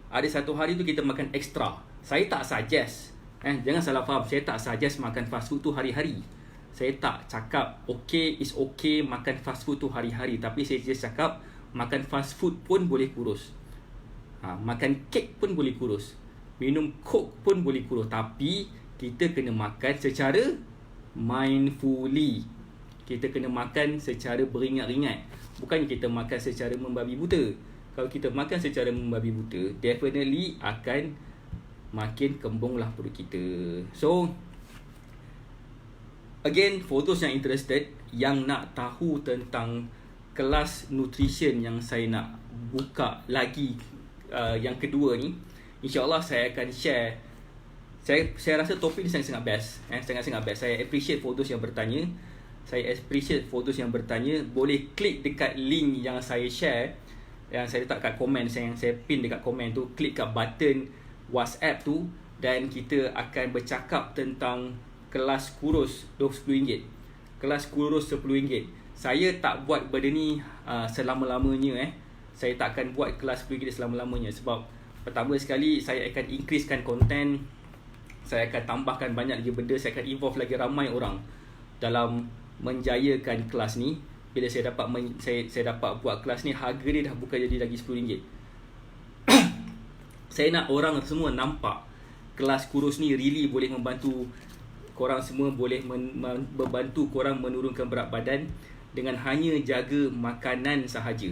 ada satu hari tu kita makan ekstra. Saya tak suggest, jangan salah faham, saya tak suggest makan fast food tu hari-hari. Saya tak cakap it's okay makan fast food tu hari-hari, tapi saya just cakap makan fast food pun boleh kurus. Makan kek pun boleh kurus. Minum coke pun boleh kurus, tapi kita kena makan secara mindfully. Kita kena makan secara beringat-ringat. Bukan kita makan secara membabi buta. Kalau kita makan secara membabi buta, definitely akan makin kembunglah perut kita. So, again, for those yang interested, yang nak tahu tentang kelas nutrition yang saya nak buka lagi, yang kedua ni, InsyaAllah saya akan share. Saya rasa topik ni sangat-sangat best. Sangat-sangat best. Saya appreciate for those yang bertanya. Boleh klik dekat link yang saya share, yang saya letak kat komen, yang saya pin dekat komen tu. Klik kat button WhatsApp tu, dan kita akan bercakap tentang kelas kurus RM20. Kelas kurus RM10. Saya tak buat benda ni selama-lamanya. Saya tak akan buat kelas RM10 selama-lamanya. Sebab pertama sekali, saya akan increasekan konten, saya akan tambahkan banyak lagi benda, saya akan involve lagi ramai orang dalam menjayakan kelas ni. Bila saya dapat buat kelas ni, harga dia dah bukan jadi lagi RM10. Saya nak orang semua nampak kelas kurus ni really boleh membantu korang semua, boleh membantu korang menurunkan berat badan dengan hanya jaga makanan sahaja.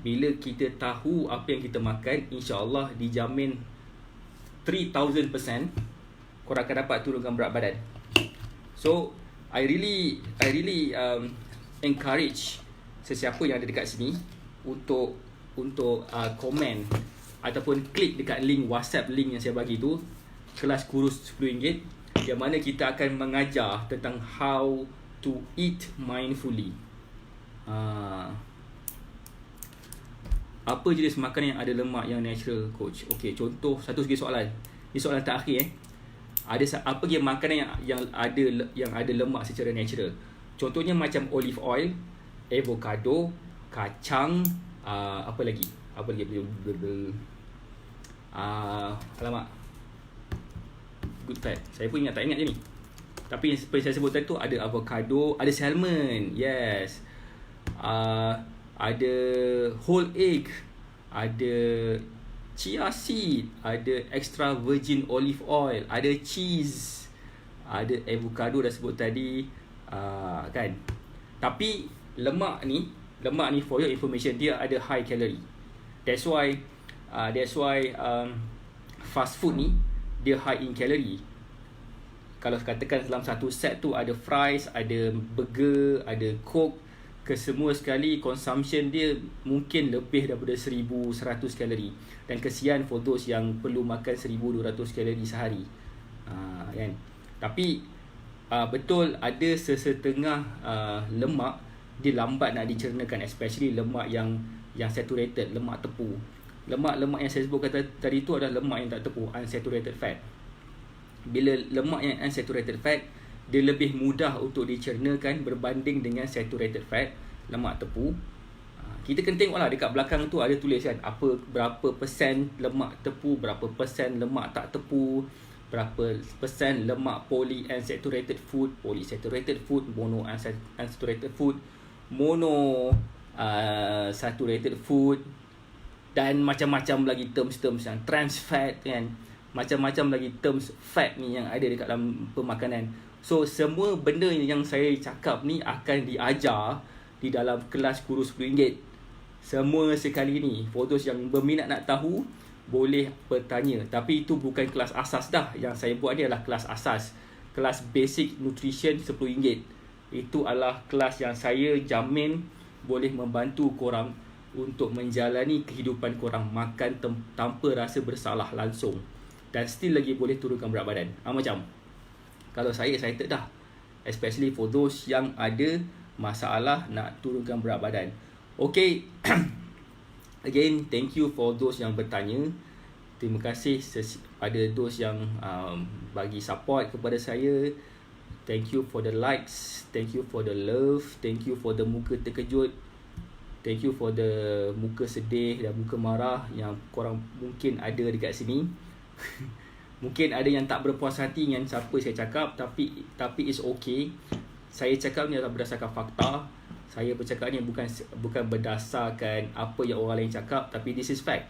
Bila kita tahu apa yang kita makan, insya-Allah dijamin 3000% korang akan dapat turunkan berat badan. So I really encourage sesiapa yang ada dekat sini untuk komen ataupun klik dekat link WhatsApp, link yang saya bagi tu, kelas kurus RM10, yang mana kita akan mengajar tentang how to eat mindfully. Apa jenis makanan yang ada lemak yang natural, coach? Okey, contoh satu segi soalan. Ini soalan terakhir. apa yang makanan yang ada lemak secara natural. Contohnya macam olive oil, avocado, kacang, apa lagi alamak, good fat. Saya pun tak ingat je ni. Tapi seperti saya sebut tadi tu, ada avocado, ada salmon, yes. Ada whole egg, ada chia seed, ada extra virgin olive oil, ada cheese, ada avocado dah sebut tadi, kan. Tapi lemak ni for your information, dia ada high calorie. That's why fast food ni dia high in calorie. Kalau katakan dalam satu set tu ada fries, ada burger, ada coke, kesemua sekali consumption dia mungkin lebih daripada 1100 kalori. Dan kesian for those yang perlu makan 1200 kalori sehari. Kan? Tapi betul ada sesetengah lemak dia lambat nak dicernakan, especially lemak yang saturated, lemak tepu. Lemak yang saya sebutkan tadi tu adalah lemak yang tak tepu, unsaturated fat. Bila lemak yang unsaturated fat, dia lebih mudah untuk dicernakan berbanding dengan saturated fat, lemak tepu. Kita kena tengoklah dekat belakang tu ada tulis kan, berapa persen lemak tepu, berapa persen lemak tak tepu, berapa persen lemak polyunsaturated food, polysaturated food, monounsaturated food, saturated food, dan macam-macam lagi terms-terms yang trans fat kan. Macam-macam lagi terms fat ni yang ada dekat dalam pemakanan. So semua benda yang saya cakap ni akan diajar di dalam kelas kurus RM10. Semua sekali ni. For those yang berminat nak tahu, boleh bertanya. Tapi itu bukan kelas asas dah. Yang saya buat ni adalah kelas asas. Kelas basic nutrition RM10. Itu adalah kelas yang saya jamin boleh membantu korang untuk menjalani kehidupan korang makan tanpa rasa bersalah langsung. Dan still lagi boleh turunkan berat badan. Macam kalau saya excited dah, especially for those yang ada masalah nak turunkan berat badan. Okay. Again, thank you for those yang bertanya. Terima kasih pada those yang bagi support kepada saya. Thank you for the likes, thank you for the love, thank you for the muka terkejut, thank you for the muka sedih dan muka marah yang korang mungkin ada dekat sini. Mungkin ada yang tak berpuas hati dengan siapa saya cakap, tapi it's okay. Saya cakap ni adalah berdasarkan fakta. Saya bercakap ni bukan berdasarkan apa yang orang lain cakap, tapi this is fact.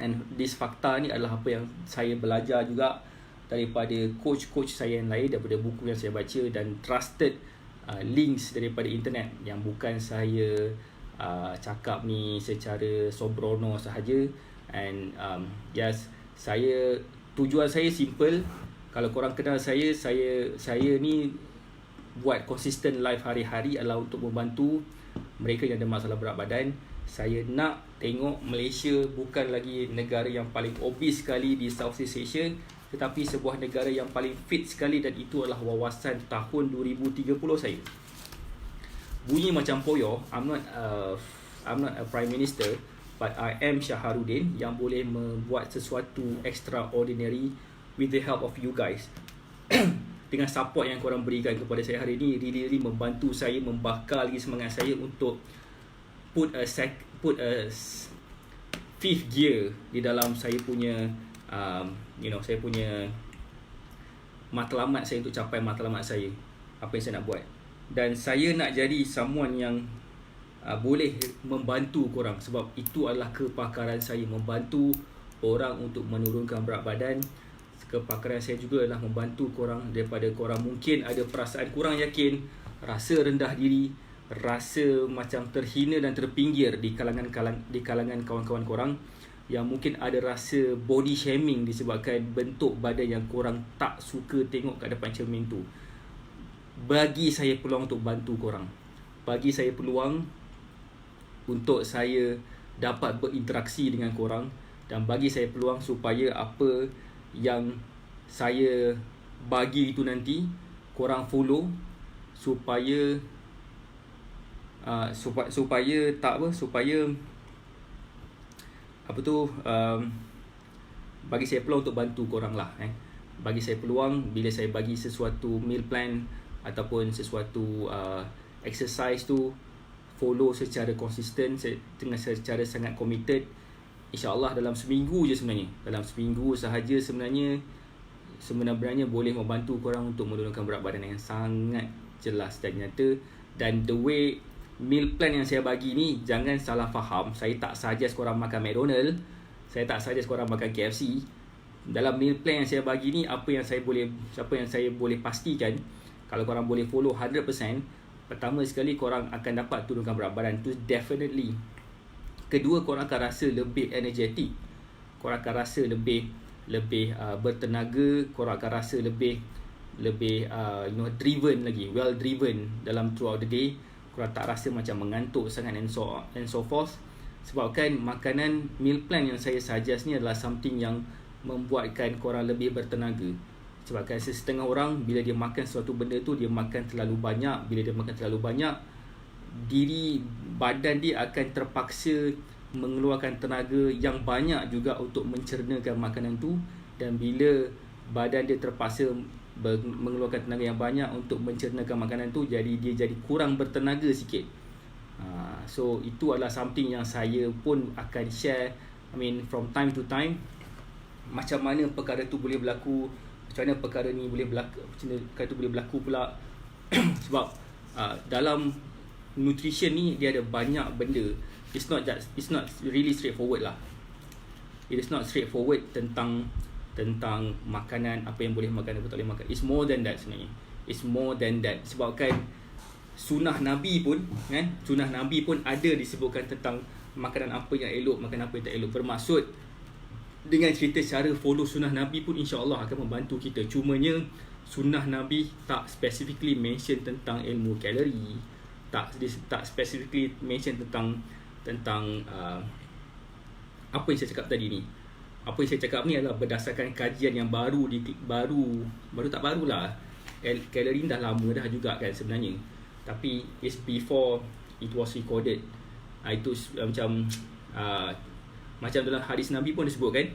And this fakta ni adalah apa yang saya belajar juga daripada coach-coach saya yang lain, daripada buku yang saya baca dan trusted links daripada internet, yang bukan saya cakap ni secara sobrono sahaja. And yes, tujuan saya simple. Kalau korang kenal saya ni buat consistent life hari-hari adalah untuk membantu mereka yang ada masalah berat badan. Saya nak tengok Malaysia bukan lagi negara yang paling obese sekali di Southeast Asia, tetapi sebuah negara yang paling fit sekali, dan itu adalah wawasan tahun 2030 saya. Bunyi macam poyo, I'm not a prime minister, but I am Syaharudin yang boleh membuat sesuatu extraordinary with the help of you guys. Dengan support yang korang berikan kepada saya hari ini, really membantu saya, membakar lagi semangat saya untuk put a fifth gear di dalam saya punya saya punya matlamat saya, untuk capai matlamat saya, apa yang saya nak buat. Dan saya nak jadi someone yang boleh membantu korang, sebab itu adalah kepakaran saya, membantu orang untuk menurunkan berat badan. Kepakaran saya juga adalah membantu korang daripada korang mungkin ada perasaan kurang yakin, rasa rendah diri, rasa macam terhina dan terpinggir di kalangan kawan-kawan korang, yang mungkin ada rasa body shaming disebabkan bentuk badan yang korang tak suka tengok kat depan cermin tu. Bagi saya peluang untuk bantu korang, bagi saya peluang untuk saya dapat berinteraksi dengan korang, dan bagi saya peluang supaya apa yang saya bagi itu nanti korang follow, supaya bagi saya peluang untuk bantu korang lah. bagi saya peluang bila saya bagi sesuatu meal plan ataupun sesuatu exercise tu, follow secara konsisten dengan secara sangat committed, InsyaAllah dalam seminggu je sebenarnya, dalam seminggu sahaja sebenarnya boleh membantu korang untuk menurunkan berat badan yang sangat jelas dan nyata. Dan the way meal plan yang saya bagi ni, jangan salah faham, saya tak suggest korang makan McDonald, saya tak suggest korang makan KFC. Dalam meal plan yang saya bagi ni, apa yang saya boleh pastikan, kalau korang boleh follow 100%, pertama sekali korang akan dapat turunkan berat badan tu definitely. Kedua, korang akan rasa lebih energetic, korang akan rasa lebih bertenaga, korang akan rasa lebih driven lagi, well driven dalam throughout the day. Korang tak rasa macam mengantuk sangat and so forth. Sebabkan makanan meal plan yang saya suggest ni adalah something yang membuatkan korang lebih bertenaga. Sebabkan setengah orang bila dia makan suatu benda tu, dia makan terlalu banyak. Bila dia makan terlalu banyak, badan dia akan terpaksa mengeluarkan tenaga yang banyak juga untuk mencernakan makanan tu. Dan bila badan dia terpaksa mengeluarkan tenaga yang banyak untuk mencernakan makanan tu, jadi dia jadi kurang bertenaga sikit. So itu adalah something yang saya pun akan share, from time to time, macam mana perkara tu boleh berlaku, macam mana perkara ni boleh berlaku, macam mana perkara tu boleh berlaku pula. Sebab dalam nutrition ni dia ada banyak benda. It's not really straightforward lah. It is not straightforward tentang makanan, apa yang boleh makan, apa tak boleh makan. It's more than that sebenarnya. It's more than that. Sebabkan sunnah Nabi pun ada disebutkan tentang makanan apa yang elok, makanan apa yang tak elok. Bermaksud dengan cerita cara follow sunnah Nabi pun insya-Allah akan membantu kita. Cumanya sunnah Nabi tak specifically mention tentang ilmu kalori, tak specifically mention tentang apa yang saya cakap tadi ni. Apa yang saya cakap ni adalah berdasarkan kajian yang baru kalori dah lama dah juga kan sebenarnya, tapi it's before it was recorded. Itu macam dalam hadis Nabi pun disebutkan,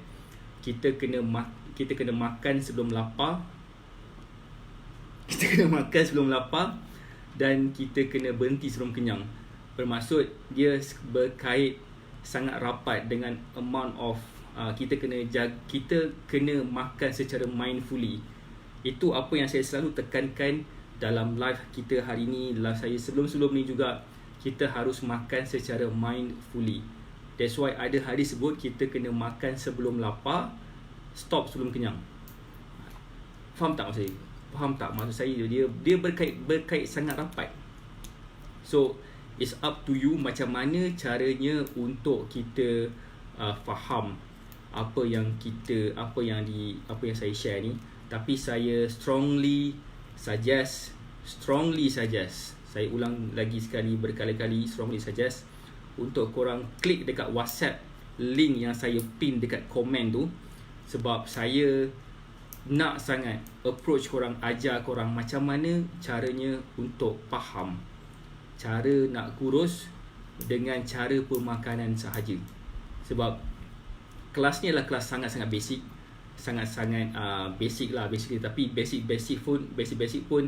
kita kena makan sebelum lapar, dan kita kena berhenti sebelum kenyang. Bermaksud dia berkait sangat rapat dengan amount of kita kena makan secara mindfully. Itu apa yang saya selalu tekankan dalam live kita hari ni, live saya sebelum ni juga. Kita harus makan secara mindfully. That's why ada hadis sebut kita kena makan sebelum lapar, stop sebelum kenyang. Faham tak maksud saya? Maksud saya dia berkait sangat rapat. So it's up to you macam mana caranya untuk kita faham apa yang saya share ni. Tapi saya strongly suggest, saya ulang lagi sekali, berkali-kali, strongly suggest untuk korang klik dekat WhatsApp link yang saya pin dekat komen tu. Sebab saya nak sangat approach korang, ajar korang macam mana caranya untuk faham cara nak kurus dengan cara pemakanan sahaja. Sebab kelas ni adalah kelas sangat-sangat basic, sangat-sangat basic lah basically. Tapi basic pun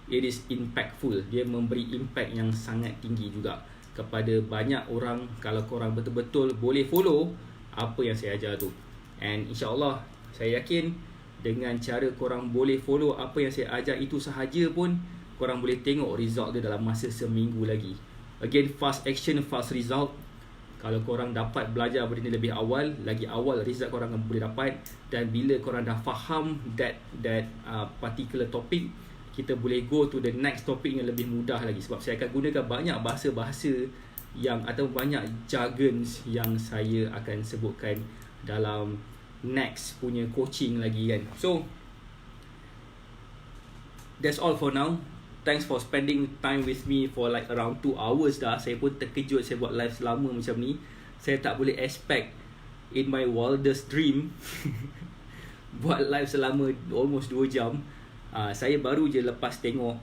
it is impactful. Dia memberi impact yang sangat tinggi juga kepada banyak orang kalau korang betul-betul boleh follow apa yang saya ajar tu. And insyaAllah saya yakin dengan cara korang boleh follow apa yang saya ajar itu sahaja pun, korang boleh tengok result dia dalam masa seminggu lagi. Again, fast action, fast result. Kalau korang dapat belajar benda ni lebih awal, lagi awal result korang boleh dapat. Dan bila korang dah faham that particular topic, kita boleh go to the next topic yang lebih mudah lagi. Sebab saya akan gunakan banyak bahasa-bahasa atau banyak jargons yang saya akan sebutkan dalam next punya coaching lagi kan. So that's all for now. Thanks for spending time with me for like around 2 hours dah. Saya pun terkejut saya buat live selama macam ni. Saya tak boleh expect in my wildest dream buat live selama almost 2 jam. Saya baru je lepas tengok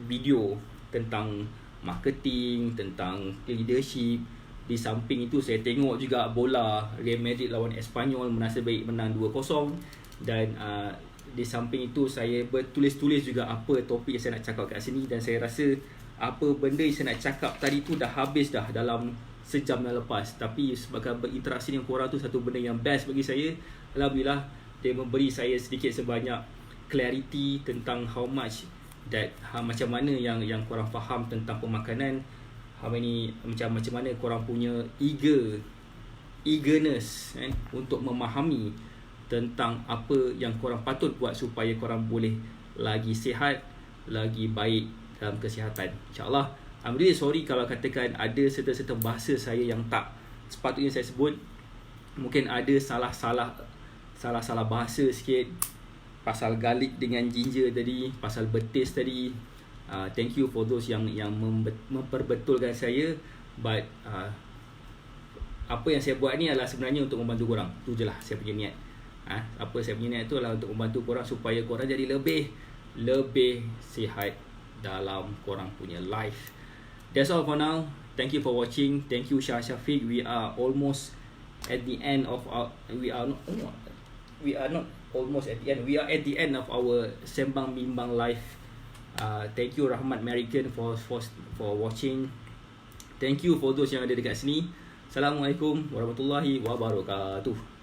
video tentang marketing, tentang leadership, Di samping itu saya tengok juga bola Real Madrid lawan Espanyol, bernasib baik menang 2-0. Dan di samping itu saya bertulis-tulis juga apa topik yang saya nak cakap kat sini. Dan saya rasa apa benda yang saya nak cakap tadi tu dah habis dah dalam sejam yang lepas. Tapi sebagai berinteraksi dengan korang tu satu benda yang best bagi saya. Alhamdulillah, dia memberi saya sedikit sebanyak clarity tentang how much that macam mana yang korang faham tentang pemakanan, macam mana korang punya eagerness untuk memahami tentang apa yang korang patut buat supaya korang boleh lagi sihat, lagi baik dalam kesihatan. InsyaAllah. I'm really sorry kalau katakan ada serta-serta bahasa saya yang tak sepatutnya saya sebut. Mungkin ada salah-salah bahasa sikit pasal garlic dengan ginger tadi, pasal betis tadi. Thank you for those yang memperbetulkan saya. But apa yang saya buat ni adalah sebenarnya untuk membantu korang. Tu je lah saya punya niat. Apa saya punya niat tu adalah untuk membantu korang supaya korang jadi lebih sihat dalam korang punya life. That's all for now. Thank you for watching. Thank you Syah Syafiq. We are almost at the end of our we are not almost at the end. We are at the end of our Sembang Bimbang live. Thank you Rahmat American for watching. Thank you for those yang ada dekat sini. Assalamualaikum warahmatullahi wabarakatuh.